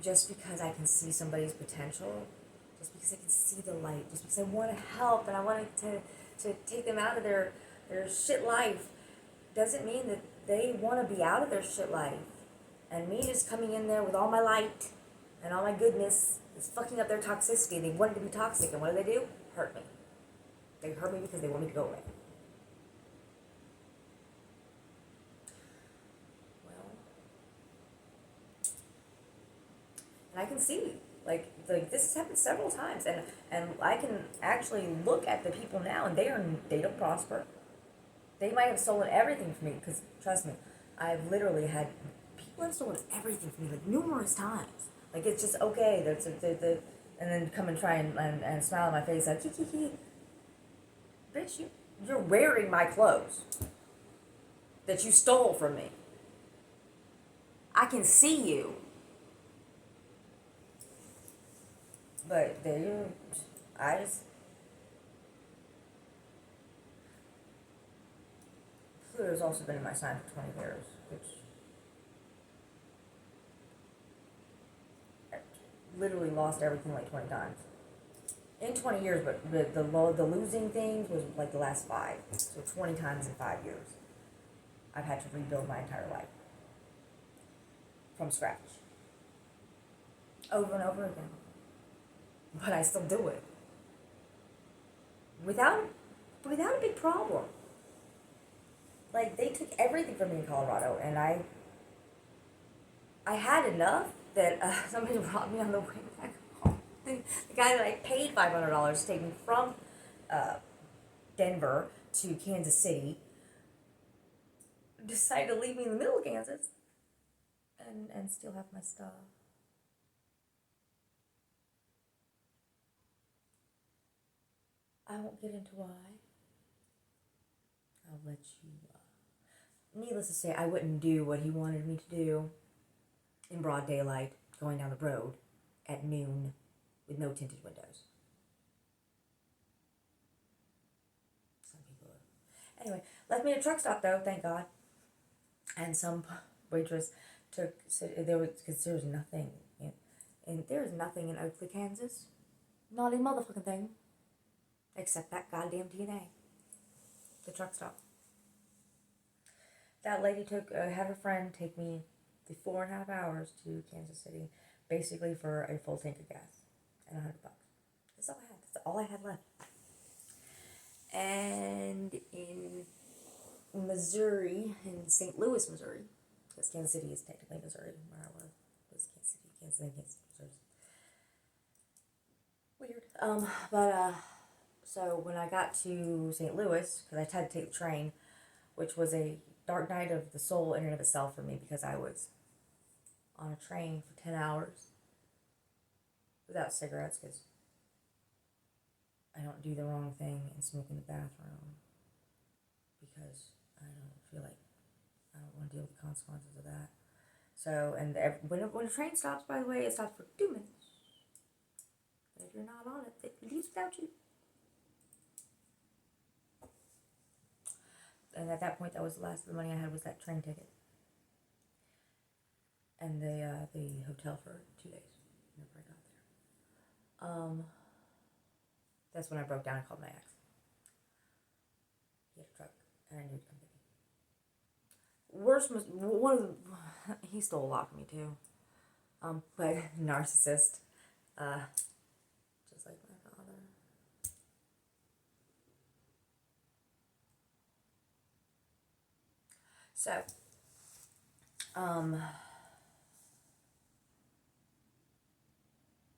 just because I can see somebody's potential, just because I can see the light, just because I want to help and I want to take them out of their shit life, doesn't mean that they want to be out of their shit life. And me just coming in there with all my light and all my goodness is fucking up their toxicity. They wanted to be toxic, and what do? Hurt me. They hurt me because they want me to go away. Well, and I can see, like this has happened several times, and I can actually look at the people now, and they don't prosper. They might have stolen everything from me, because trust me, I've literally had people have stolen everything from me, like, numerous times. Like, it's just okay. And then come and try and smile in my face, like, hee. Bitch, you're wearing my clothes that you stole from me. I can see you. But Pluto's also been in my sign for 20 years, which I literally lost everything like 20 times. In 20 years, but the losing things was like the last 5. So 20 times in 5 years. I've had to rebuild my entire life from scratch over and over again. But I still do it without a big problem. Like, they took everything from me in Colorado, and I had enough that somebody brought me on the way back home. The guy that I paid $500 to take me from uh, Denver to Kansas City decided to leave me in the middle of Kansas and still have my stuff. I won't get into why. I'll let you. Needless to say, I wouldn't do what he wanted me to do in broad daylight, going down the road at noon with no tinted windows. Some people are. Anyway, left me at a truck stop though, thank God. And some waitress because there's nothing in Oakley, Kansas. Not a motherfucking thing. Except that goddamn DNA. The truck stop. That lady had her friend take me the 4.5 hours to Kansas City, basically for a full tank of gas and $100. That's all I had. That's all I had left. And in Missouri, in St. Louis, Missouri, because Kansas City is technically Missouri, where I was Kansas City, Missouri. Weird. So when I got to St. Louis, because I had to take the train, which was a dark night of the soul in and of itself for me, because I was on a train for 10 hours without cigarettes, because I don't do the wrong thing and smoke in the bathroom, because I don't want to deal with the consequences of that. So, and when a train stops, by the way, it stops for 2 minutes. And if you're not on it, it leaves without you. And at that point, that was the last of the money I had was that train ticket. And the hotel for 2 days, whenever I got there. That's when I broke down and called my ex. He had a truck, and I knew he'd come get me. Worst was, he stole a lot from me too. But narcissist, just like my father. So,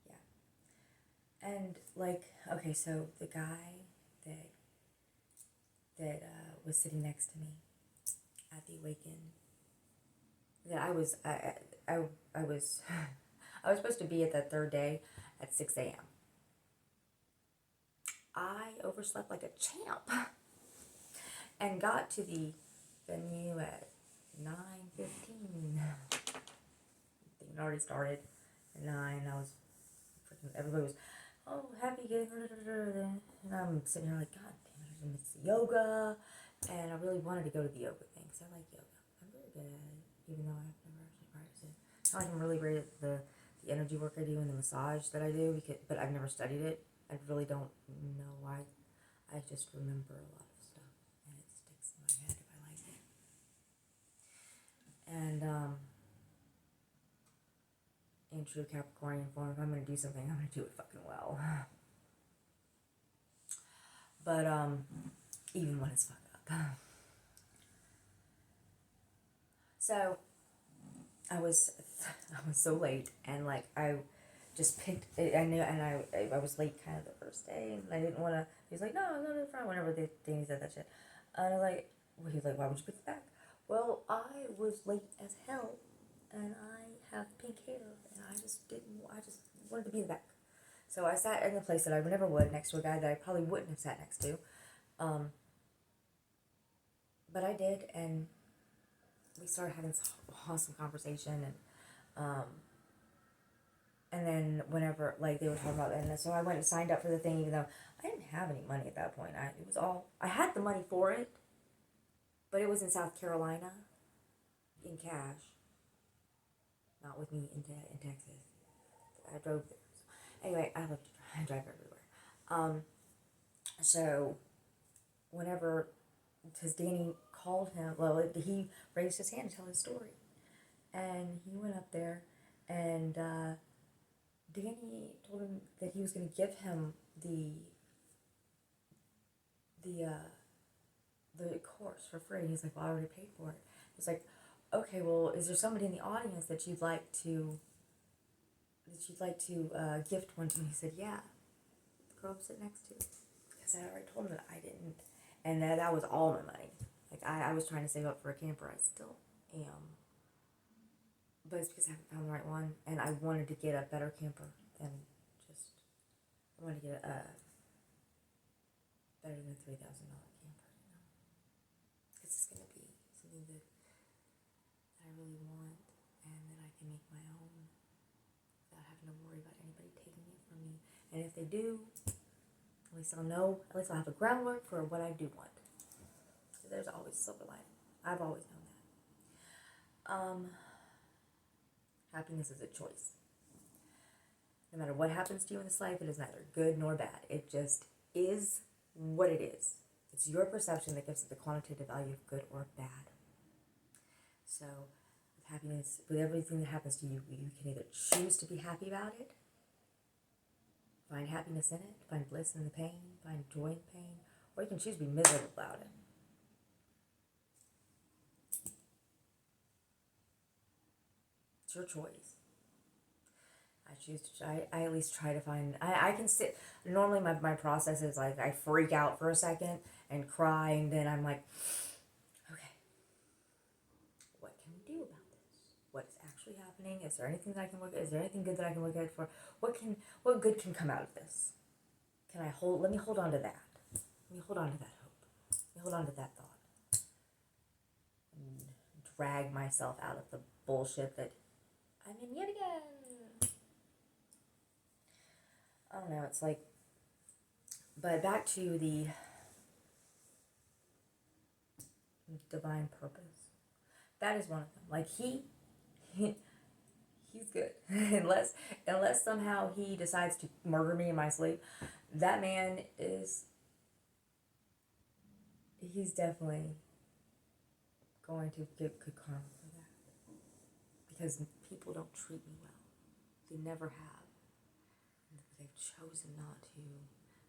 yeah. And okay, so the guy that was sitting next to me at the Awaken, that I was I was I was supposed to be at that third day at 6 a.m. I overslept like a champ and got to the venue at 9:15. It already started at 9. Everybody was, oh, happy getting, and I'm sitting here like, God damn it, I missed the yoga, and I really wanted to go to the yoga thing, because I like yoga. I'm very good at it, even though I've never actually practiced it. I'm really great at the energy work I do and the massage that I do, but I've never studied it. I really don't know why. I just remember a lot of stuff, and it sticks in my head if I like it. And, in true Capricornian form, if I'm going to do something, I'm going to do it fucking well. But, even when it's fucked up. So, I was so late, and I just picked it. I knew, and I was late kind of the first day, and I didn't want to. He was like, no, I'm not in front. Whenever he said that shit, and he was like, why would you pick it back? Well, I was late as hell, and I have pink hair, and I just wanted to be in the back. So I sat in the place that I never would, next to a guy that I probably wouldn't have sat next to. But I did, and we started having this awesome conversation, and then whenever, they were talking about it, and so I went and signed up for the thing, even though I didn't have any money at that point. I had the money for it, but it was in South Carolina, in cash, not with me in Texas. I drove there. Anyway, I drive everywhere. So, whenever, because Danny called him. Well, he raised his hand to tell his story, and he went up there, and Danny told him that he was going to give him the course for free. And he's like, "Well, I already paid for it." He's like, "Okay, well, is there somebody in the audience that you'd like to gift one to?" And he said, "Yeah, the girl I'm sitting next to," because I already told him that I didn't, and that was all my money. Like I was trying to save up for a camper. I still am, but it's because I haven't found the right one, and I wanted to get a better camper than just. I wanted to get a better than $3,000 camper, because it's gonna be something that I really want, and that I can make my own without having to worry about anybody taking it from me. And if they do, at least I'll know. At least I'll have a groundwork for what I do want. So there's always a silver lining. I've always known that. Happiness is a choice. No matter what happens to you in this life, it is neither good nor bad. It just is what it is. It's your perception that gives it the quantitative value of good or bad. So, with happiness, with everything that happens to you, you can either choose to be happy about it, find happiness in it, find bliss in the pain, find joy in the pain, or you can choose to be miserable about it. It's your choice. I choose to I at least try to find, I can sit, normally my process is like, I freak out for a second and cry, and then I'm like, okay, what can we do about this? What is actually happening? Is there anything that I can look at? Is there anything good that I can look at for? What good can come out of this? Let me hold on to that. Let me hold on to that hope. Let me hold on to that thought. And drag myself out of the bullshit that I'm in yet again. I don't know, it's like, but back to the divine purpose. That is one of them. Like he's good. unless somehow he decides to murder me in my sleep, that man he's definitely going to get good karma for that. Because people don't treat me well. They never have. They've chosen not to,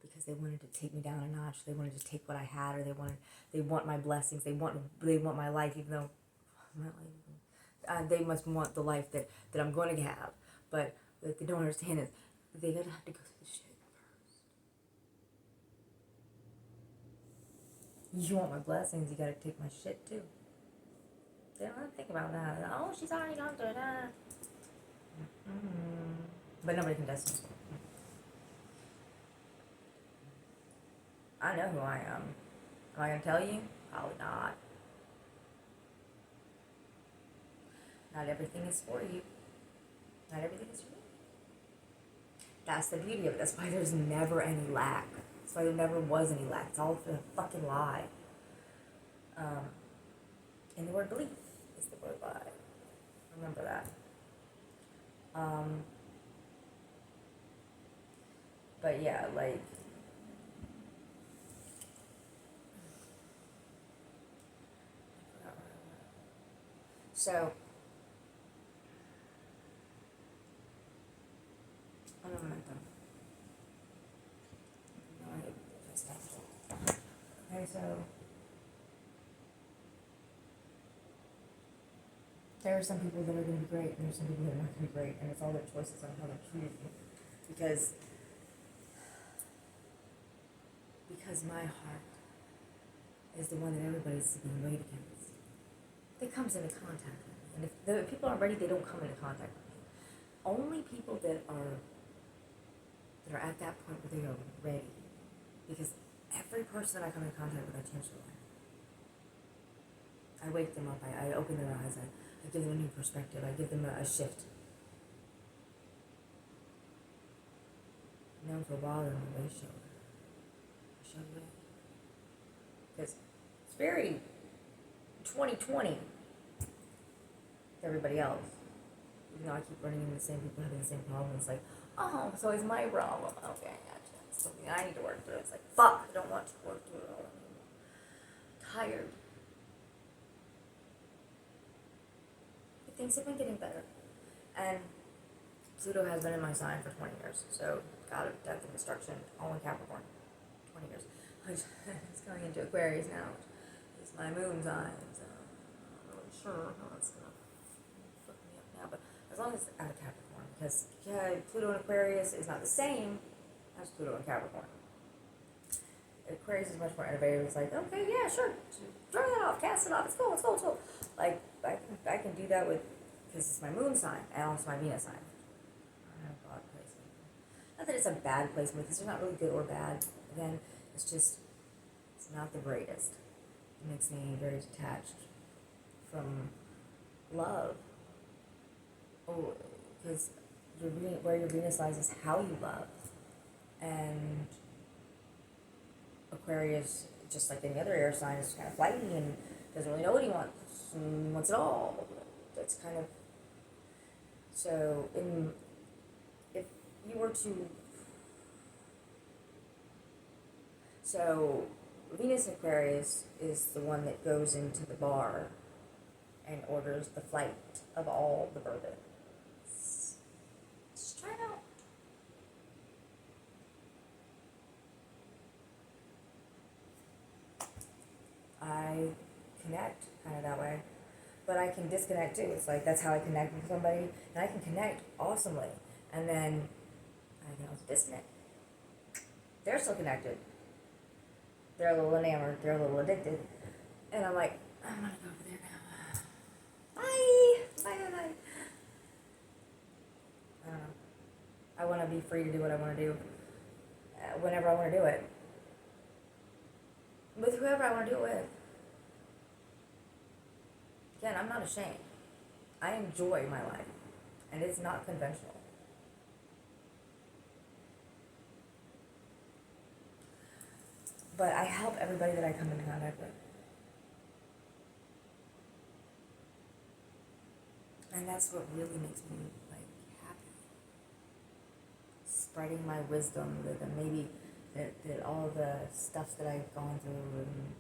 because they wanted to take me down a notch. They wanted to take what I had, or they want my blessings. They want my life, even though my life, they must want the life that I'm going to have. But what they don't understand is they gotta have to go through the shit first. You want my blessings, you gotta take my shit too. They don't think about that. Oh, she's already gone through that. But nobody can test me. I know who I am. Am I going to tell you? Probably not. Not everything is for you. Not everything is for you. That's the beauty of it. That's why there's never any lack. That's why there never was any lack. It's all a fucking lie. And the word belief is the word lie. Remember that. But yeah, like, so, un momento. Okay, so, there are some people that are going to be great, and there's some people that are not going to be great, and it's all their choices on how they treat you. Because my heart is the one that everybody's being weighed against. It comes into contact with me. And if the people aren't ready, they don't come into contact with me. Only people that are at that point where they are ready. Because every person that I come into contact with, I change their life. I wake them up, I open their eyes, I give them a new perspective, I give them a shift. You know, for a while, they're my way show. Because it's very 2020 to everybody else. Even though I keep running into the same people having the same problem, it's like, oh, so it's my problem. Okay, gotcha. It's something I need to work through. It's like, fuck, I don't want to work through it all anymore. I'm tired. things have been getting better. And Pluto has been in my sign for 20 years. So, God of death and destruction, all in Capricorn. 20 years. It's going into Aquarius now. It's my moon sign. So, I'm not really sure how that's going to fuck me up now. But as long as it's out of Capricorn. Because Pluto in Aquarius is not the same as Pluto in Capricorn. Aquarius is much more innovative. It's like, okay, yeah, sure. Throw that off, cast it off. It's cool, it's cool, it's cool. Like, I can do that with, because it's my moon sign and also my Venus sign. I don't know, God placement. Not that it's a bad placement, because they're not really good or bad. Again, it's just, it's not the greatest. It makes me very detached from love. Oh, because where your Venus lies is how you love. And Aquarius, just like any other air sign, is kind of flighty and doesn't really know what he wants and wants it all. That's kind of, so if you were to, so Venus in Aquarius is the one that goes into the bar and orders the flight of all the bourbon. Just try it out. I connect kind of that way, but I can disconnect too. It's like that's how I connect with somebody, and I can connect awesomely, and then I can also disconnect. They're still connected. They're a little enamored. They're a little addicted, and I'm like, I'm gonna go over there now. Bye. Bye. Bye. I don't know. I want to be free to do what I want to do, whenever I want to do it, with whoever I want to do it with. Again, I'm not ashamed. I enjoy my life, and it's not conventional. But I help everybody that I come into contact with. And that's what really makes me, like, happy. Spreading my wisdom, that maybe that all the stuff that I've gone through and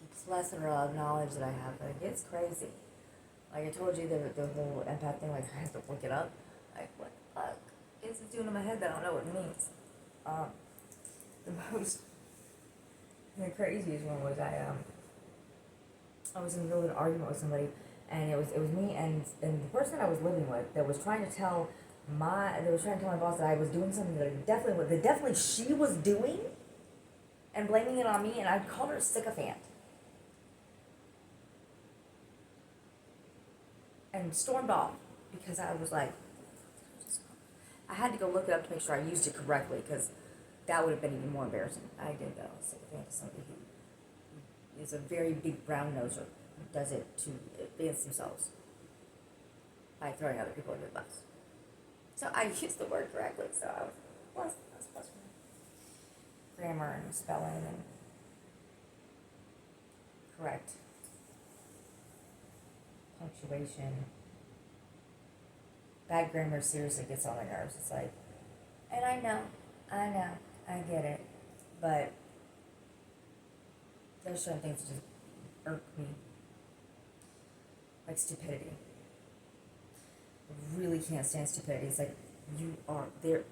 the plethora of knowledge that I have, like, it's crazy. Like I told you, the whole empath thing, like, I have to look it up. Like, what the fuck is it doing in my head that I don't know what it means? The craziest one was I was in the middle of an argument with somebody, and it was me and the person I was living with that was trying to tell my boss that I was doing something that definitely she was doing, and blaming it on me, and I called her a sycophant. And stormed off because I was like, I had to go look it up to make sure I used it correctly, because that would have been even more embarrassing. I did go sycophant to somebody who is a very big brown noser who does it to advance themselves by throwing other people under the bus. So I used the word correctly, so I was plus grammar and spelling and correct punctuation. Bad grammar seriously gets on my nerves. It's like, and I know, I get it, but there's certain things that just irk me, like stupidity. I really can't stand stupidity. It's like, you are there.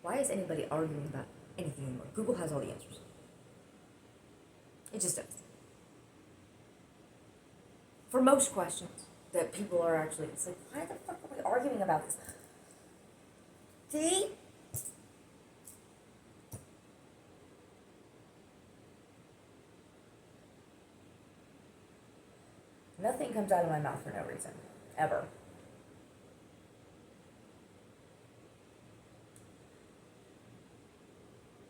Why is anybody arguing about anything anymore? Google has all the answers. It just does. For most questions that people are actually, it's like, why the fuck are we arguing about this? See? Nothing comes out of my mouth for no reason. Ever.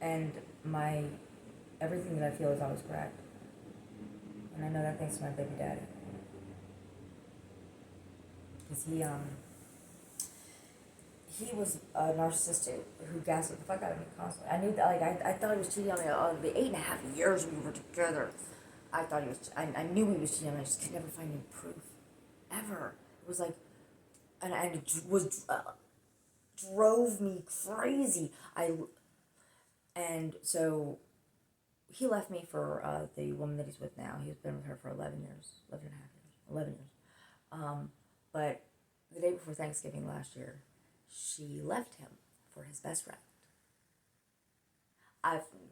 And everything that I feel is always correct. And I know that thanks to my baby daddy. Because he was a narcissist too, who gaslit the fuck out of me constantly. I knew that, like, I thought he was cheating on me all the 8.5 years we were together. I thought he was, I knew he was cheating on me, I just could never find any proof. Ever. It was like, and it was, drove me crazy. And so, he left me for the woman that he's with now. He's been with her for 11 years, 11 and a half years, 11 years. But the day before Thanksgiving last year, she left him for his best friend.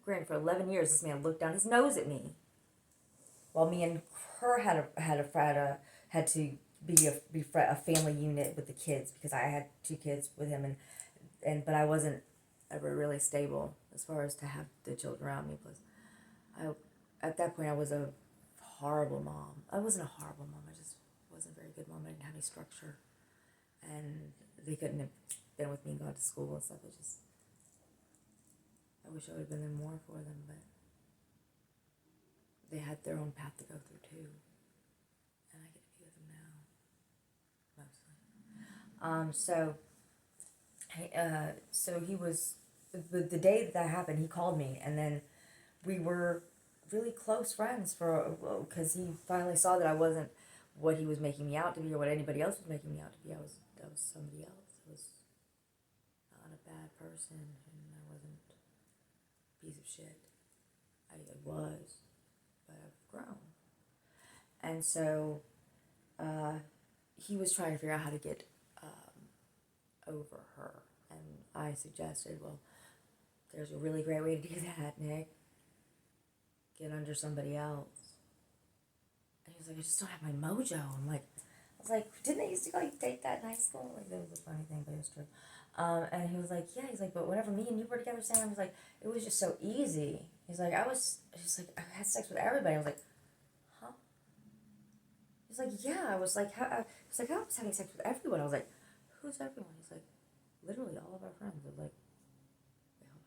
Granted, for 11 years, this man looked down his nose at me, while me and her had to be a family unit with the kids, because I had 2 kids with him, but I wasn't ever really stable as far as to have the children around me. Plus, at that point I was a horrible mom. I wasn't a horrible mom. I just wasn't a very good mom. I didn't have any structure, and they couldn't have been with me and gone to school and stuff. I wish I would have been there more for them, but they had their own path to go through too, and I get to be with them now, mostly. So he was the day that happened. He called me, and then we were really close friends because he finally saw that I wasn't what he was making me out to be, or what anybody else was making me out to be. I was somebody else. I was not a bad person, and I wasn't a piece of shit. I was, but I've grown. And so he was trying to figure out how to get over her, and I suggested, well, there's a really great way to do that, Nick. Get under somebody else. And he was like, I just don't have my mojo. I was like, didn't they used to call you take that in high school? Like, that was a funny thing, but it was true. And he was like, yeah. He's like, but whenever me and you were together, Sam, I was like, it was just so easy. He's like, I had sex with everybody. I was like, huh? He's like, yeah. I was like, I was having sex with everyone. I was like, who's everyone? He's like, literally all of our friends. I was like, wait, hold on.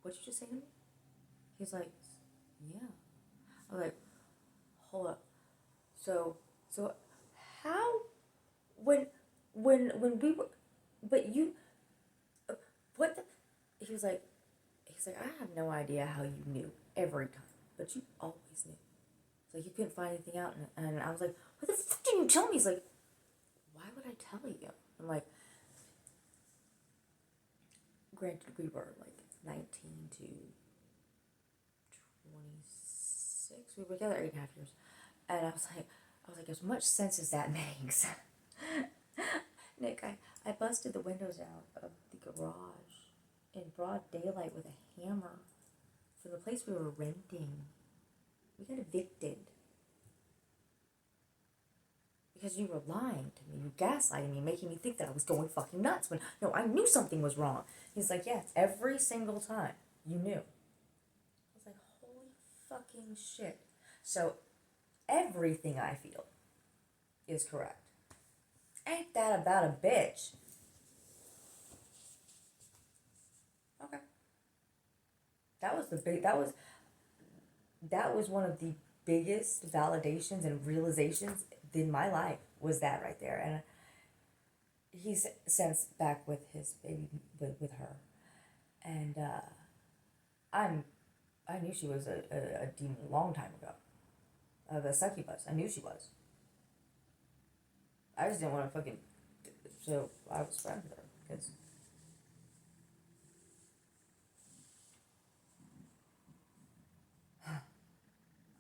What'd you just say to me? He's like, yeah. I was like, hold up. So how, when we were, but you, what the, he's like, I have no idea how you knew every time, but you always knew. It's like, you couldn't find anything out, and I was like, what the fuck didn't you tell me? He's like, why would I tell you? I'm like, granted, we were like 19 to 26. We were together 8.5 years. And I was like, as much sense as that makes. Nick, I busted the windows out of the garage in broad daylight with a hammer for the place we were renting. We got evicted. Because you were lying to me. You gaslighting me, making me think that I was going fucking nuts when, no, I knew something was wrong. He's like, yeah, every single time. You knew. I was like, holy fucking shit. So, everything I feel is correct. Ain't that about a bitch? Okay. That was one of the biggest validations and realizations in my life, was that right there. And he's since back with his baby, with her. And I knew she was a demon a long time ago. A succubus. I knew she was. I just didn't want to fucking, so I was friends with her, because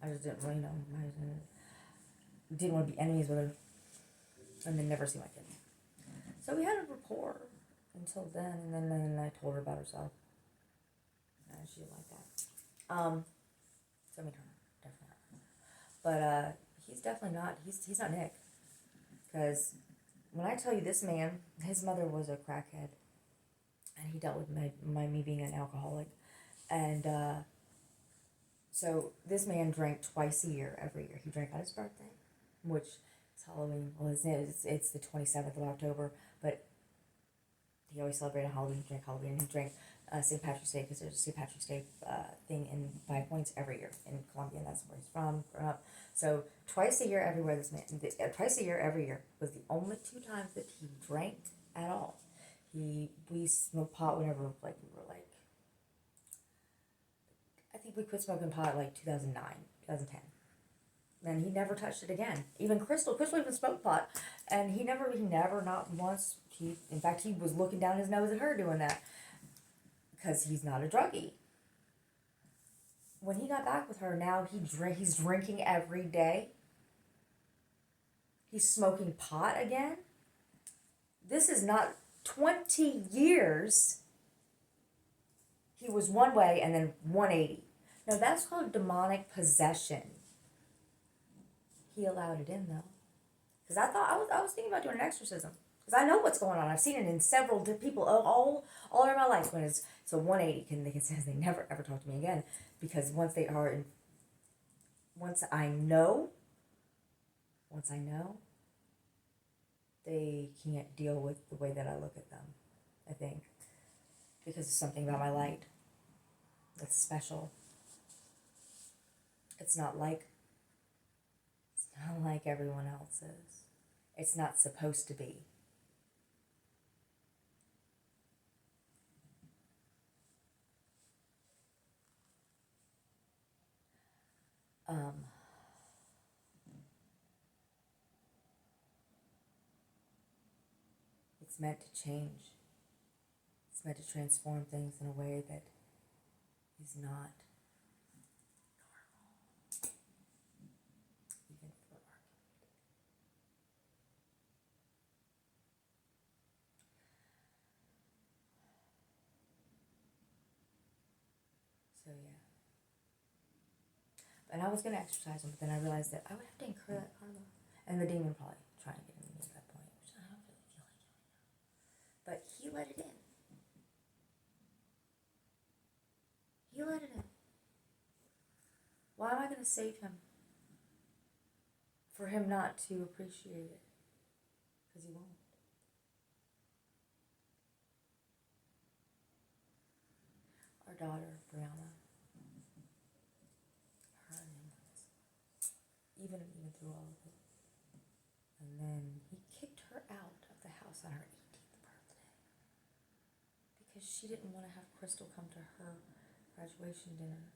I just didn't really know. I didn't want to be enemies with her, and then never see my kids. So we had a rapport until then, and then I told her about herself, and she didn't like that. So I mean, her, definitely. But he's definitely not. He's not Nick, because when I tell you, this man, his mother was a crackhead, and he dealt with me being an alcoholic, and so this man drank twice a year, every year. He drank on his birthday, which is Halloween. Well, it's the 27th of October, but he always celebrated Halloween. He drank Halloween, and he drank St. Patrick's Day, because there's a St. Patrick's Day thing in Five Points every year in Columbia, and that's where he's from, growing up. So twice a year, everywhere this man, twice a year, every year, was the only 2 times that he drank at all. We smoked pot whenever, like, we were like, I think we quit smoking pot like 2009, 2010. And he never touched it again. Even Crystal even smoked pot, and he never, not once, in fact, he was looking down his nose at her doing that, because he's not a druggie. when he got back with her, now he's drinking every day. He's smoking pot again. This is not 20 years. He was one way and then 180. Now that's called demonic possession. He allowed it in though. Because I was thinking about doing an exorcism. Because I know what's going on. I've seen it in several people all over my life. When it's a 180, they can say they never ever talk to me again. Because once I know, they can't deal with the way that I look at them, I think. Because of something about my light that's special. It's not like everyone else's. It's not supposed to be. It's meant to change. It's meant to transform things in a way that is not normal, even for our community. So yeah. And I was going to exercise him, but then I realized that I would have to incur that karma. And the demon probably trying to get me at that point, which I don't really feel like doing now. But he let it in. He let it in. Why am I going to save him? For him not to appreciate it. Because he won't. Our daughter, Brianna, her and him, even through all of it. And then he kicked her out of the house on her 18th birthday. Because she didn't want to have Crystal come to her graduation dinner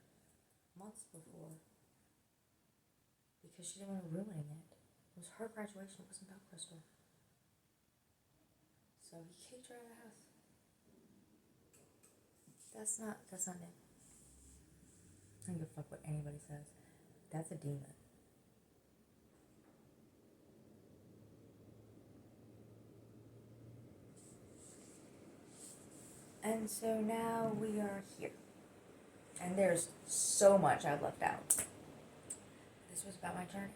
months before. Because she didn't want to ruin it. It was her graduation, it wasn't about Crystal. So he kicked her out of the house. That's not it. I don't give a fuck what anybody says. That's a demon. And so now we are here. And there's so much I've left out. This was about my journey.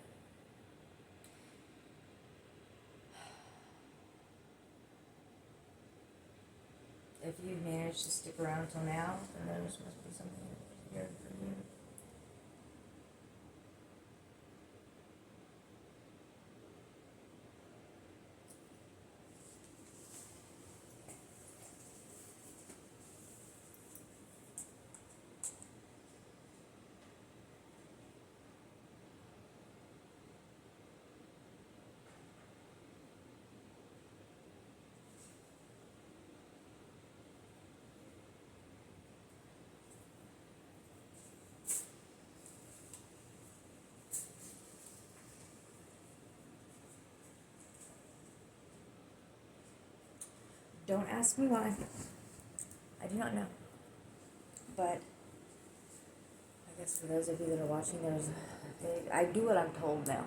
If you've managed to stick around until now, then there must be something here for you. Don't ask me why. I do not know. But I guess for those of you that are watching, I do what I'm told now.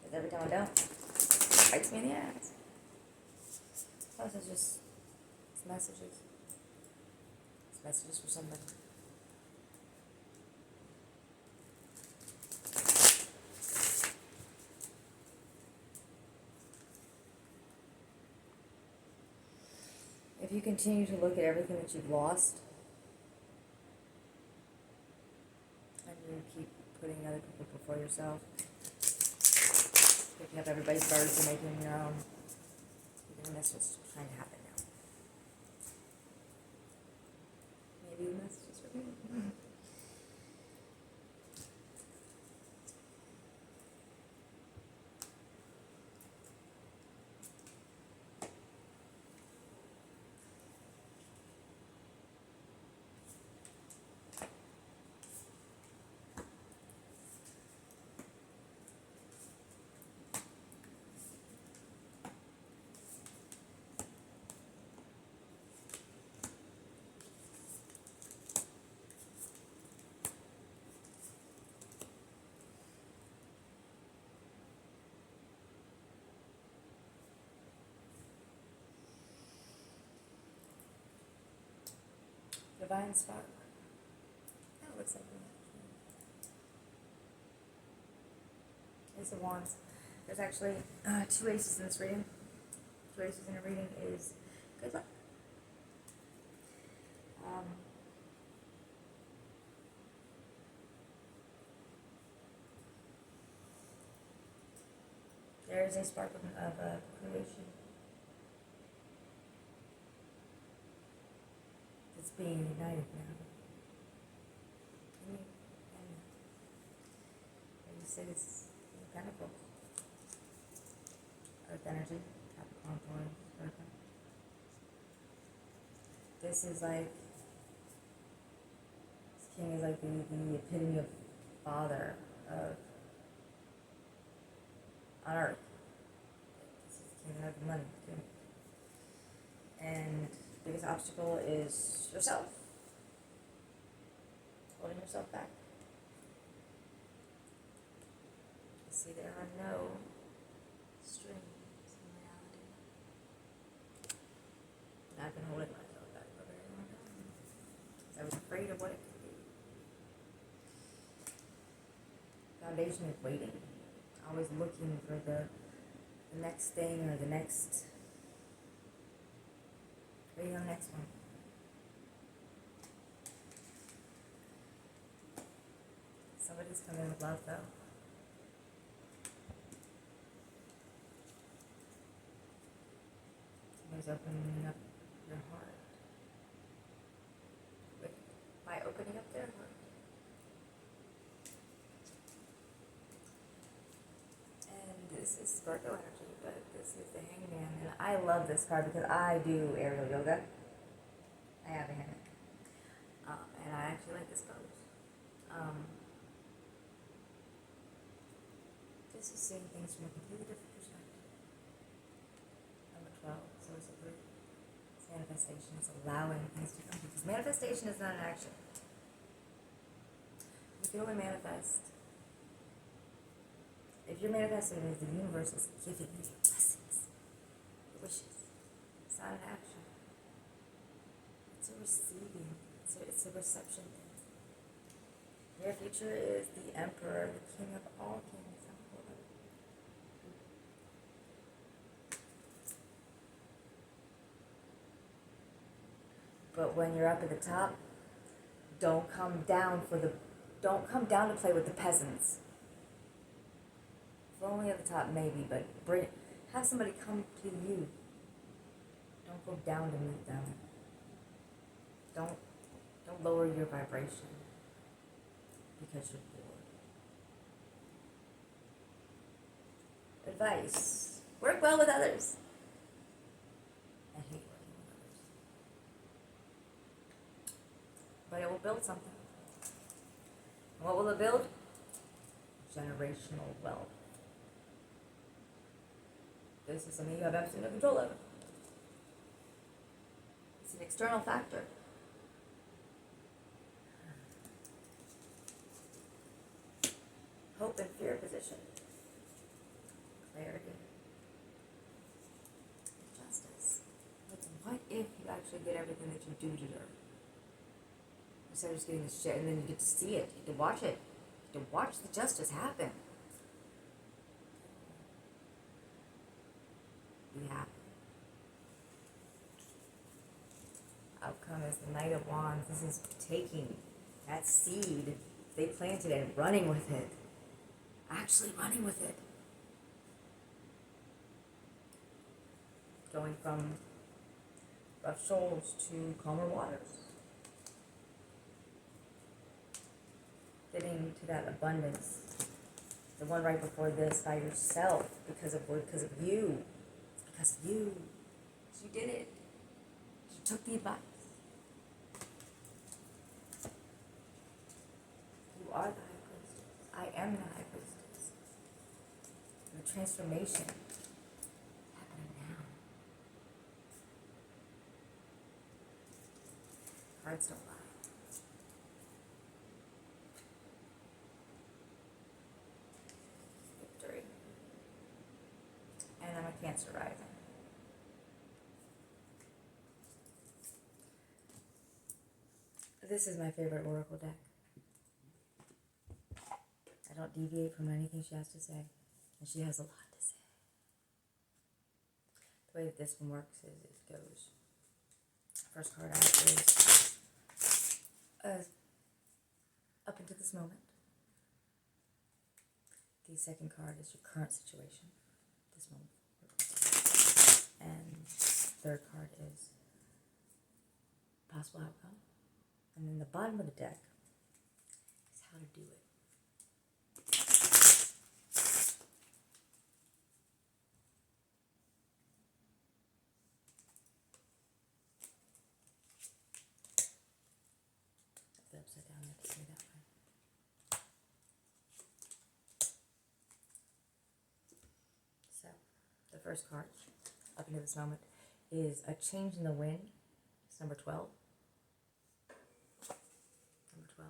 Because every time I don't, it bites me in the ass. Plus it's messages. It's messages for somebody. If you continue to look at everything that you've lost, and you keep putting other people before yourself, picking up everybody's birds and making them your own, even that's what's trying to happen now. Maybe the message is for me. Divine Spark. That looks like it. Ace of Wands. There's actually two aces in this reading. Two aces in a reading is good luck. There is a spark of creation that's being ignited now. And you say this Pentacles. Earth energy, Capricorn, Taurus, Virgo. This is like, this king is like the epitome of father of on earth. This is the king of money too. And the biggest obstacle is yourself. Holding yourself back. You see, there are no strings in reality. And I've been holding myself back for a very long time. Because I was afraid of what it could be. Foundation is waiting. Always looking for the next thing or the next, waiting on the next one. Somebody's coming with love though. Somebody's opening up your heart. By opening up their heart. This is Scorpio energy, but this is the Hangman, and I love this card because I do aerial yoga. I have a hammock, and I actually like this pose. This is seeing things from a completely different perspective. Number 12, so it's a group. It's manifestation. It's allowing things to come. Because manifestation is not an action. You can only manifest. If you're manifesting, it means the universe is giving you your blessings, your wishes. It's not an action. It's a receiving. It's a reception thing. Your future is the emperor, the king of all kings. But when you're up at the top, don't come down to play with the peasants. If we're only at the top, maybe, but have somebody come to you. Don't go down to meet them. Don't lower your vibration because you're bored. Advice: work well with others. I hate working with others, but it will build something. And what will it build? Generational wealth. This is something you have absolutely no control over. It's an external factor. Hope and fear position. Clarity. Justice. What if you actually get everything that you do deserve? Instead of just getting this shit and then you get to see it, you get to watch it. You get to watch the justice happen. Be happy. Outcome is the Knight of Wands. This is taking that seed they planted and running with it. Actually running with it. Going from rough shoals to calmer waters. Getting to that abundance. The one right before this by yourself because of you. It's because of you. You did it. You took the advice. You are the high priestess. I am the high priestess. The transformation happening now. Cards don't lie. Victory. And I'm a Cancer rising. This is my favorite oracle deck. I don't deviate from anything she has to say, and she has a lot to say. The way that this one works is it goes. First card out is up into this moment. The second card is your current situation, this moment. And third card is possible outcome. And then the bottom of the deck is how to do it. The upside down, I have to say that way. So, the first card up into this moment is a change in the wind. It's number 12. Number 12.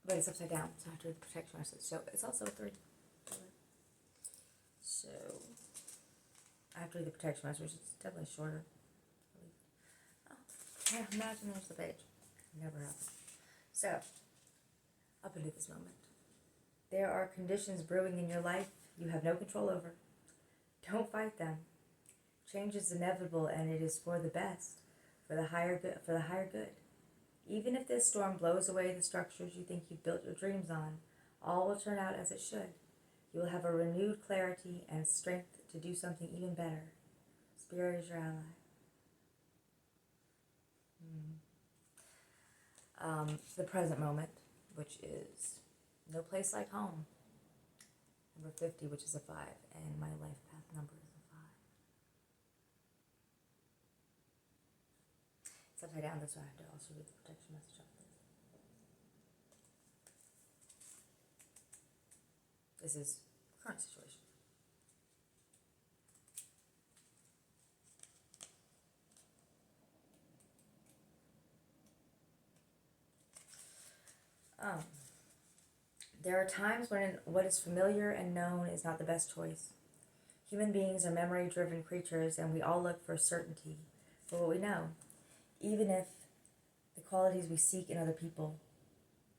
But it's upside down, so I have to read the protection message. So it's also a 3. So I have to read the protection message. It's definitely shorter. Oh, yeah, imagine there's the page. Never happened. So, up into this moment. There are conditions brewing in your life you have no control over. Don't fight them. Change is inevitable, and it is for the best, for the higher good. For the higher good. Even if this storm blows away the structures you think you've built your dreams on, all will turn out as it should. You will have a renewed clarity and strength to do something even better. Spirit is your ally. The present moment, which is no place like home. Number 50, which is a 5, and my life path number is a 5. It's upside down, that's why I have to also read the protection message off this. This is current situation. There are times when what is familiar and known is not the best choice. Human beings are memory-driven creatures, and we all look for certainty, for what we know, even if the qualities we seek in other people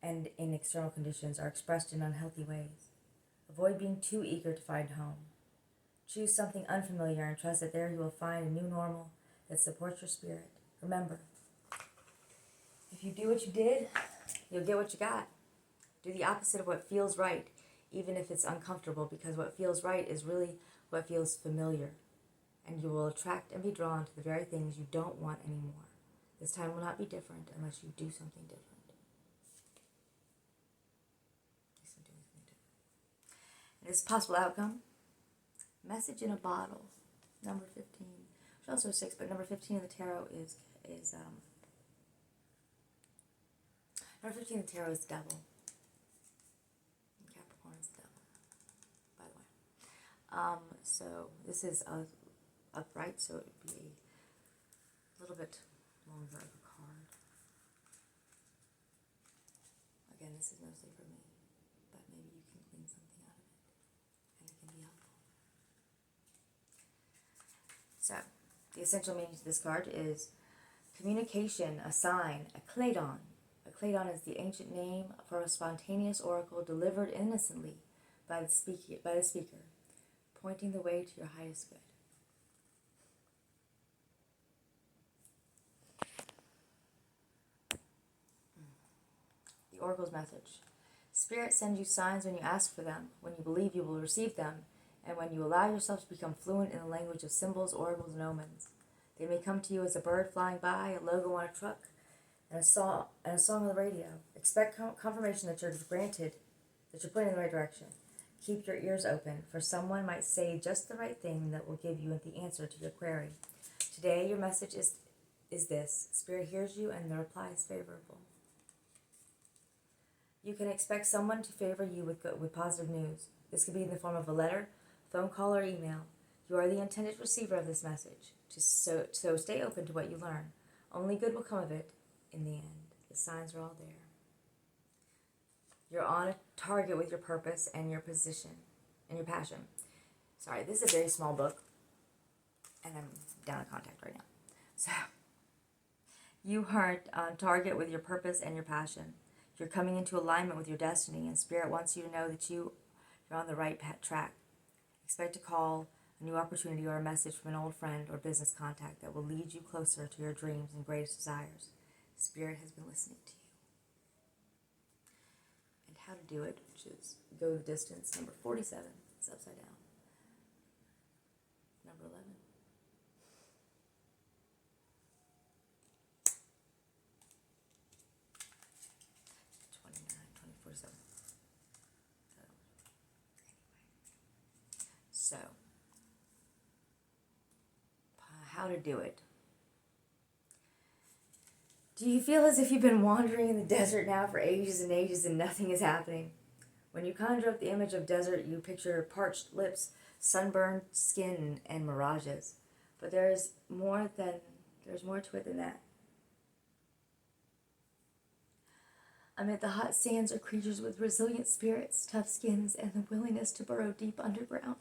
and in external conditions are expressed in unhealthy ways. Avoid being too eager to find home. Choose something unfamiliar and trust that there you will find a new normal that supports your spirit. Remember, if you do what you did, you'll get what you got. Do the opposite of what feels right, even if it's uncomfortable, because what feels right is really what feels familiar. And you will attract and be drawn to the very things you don't want anymore. This time will not be different unless you do something different. And this possible outcome, message in a bottle, number 15. There's also 6, but number 15 of the tarot is number 15 of the tarot is the devil. Capricorn is the devil, by the way. So this is upright, so it would be a little bit longer of a card. Again, this is mostly for me, but maybe you can clean something out of it, and it can be helpful. So, the essential meaning to this card is communication, a sign, a claydon. A claydon is the ancient name for a spontaneous oracle delivered innocently by the speaker, pointing the way to your highest good. The oracle's message. Spirit sends you signs when you ask for them, when you believe you will receive them, and when you allow yourself to become fluent in the language of symbols, oracles, and omens. They may come to you as a bird flying by, a logo on a truck, and a song on the radio. Expect confirmation that you're granted, that you're put in the right direction. Keep your ears open, for someone might say just the right thing that will give you the answer to your query. Today, your message is this. Spirit hears you, and the reply is favorable. You can expect someone to favor you with positive news. This could be in the form of a letter, phone call, or email. You are the intended receiver of this message, so stay open to what you learn. Only good will come of it in the end. The signs are all there. You're on a target with your purpose and your position and your passion. Sorry, this is a very small book, and I'm down in contact right now. So, you are on target with your purpose and your passion. You're coming into alignment with your destiny, and Spirit wants you to know that you're on the right track. Expect a call, a new opportunity, or a message from an old friend or business contact that will lead you closer to your dreams and greatest desires. Spirit has been listening to you. And how to do it, which is go the distance, number 47. It's upside down. Number 11. So, how to do it. Do you feel as if you've been wandering in the desert now for ages and ages and nothing is happening? When you conjure up the image of desert, you picture parched lips, sunburned skin, and mirages. But there's more to it than that. Amid the hot sands are creatures with resilient spirits, tough skins, and the willingness to burrow deep underground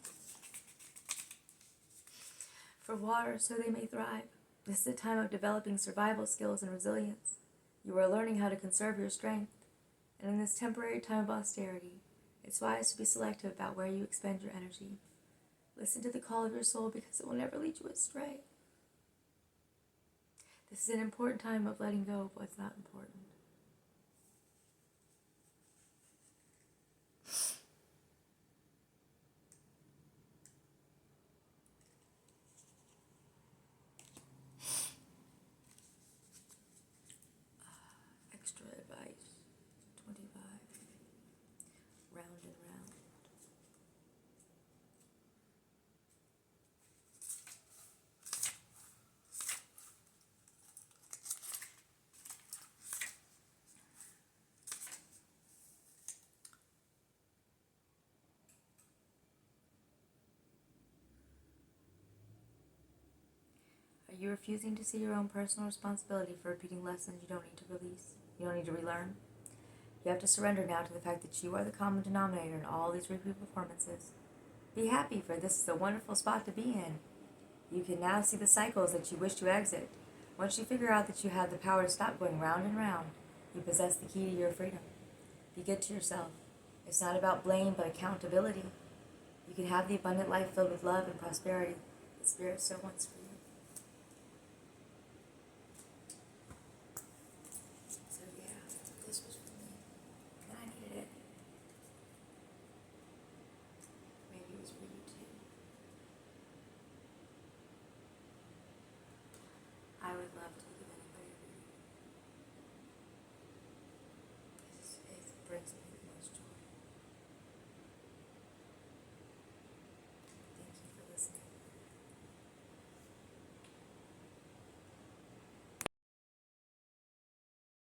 for water so they may thrive. This is a time of developing survival skills and resilience. You are learning how to conserve your strength, and in this temporary time of austerity, it's wise to be selective about where you expend your energy. Listen to the call of your soul because it will never lead you astray. This is an important time of letting go of what's not important. Extra advice, 25, round and round. Are you refusing to see your own personal responsibility for repeating lessons you don't need to release? You don't need to relearn? You have to surrender now to the fact that you are the common denominator in all these repeat performances. Be happy, for this is a wonderful spot to be in. You can now see the cycles that you wish to exit. Once you figure out that you have the power to stop going round and round, you possess the key to your freedom. Be good to yourself. It's not about blame, but accountability. You can have the abundant life filled with love and prosperity that Spirit so wants for you. So yeah, this was for me. And I needed it. Maybe it was for you too. I would love to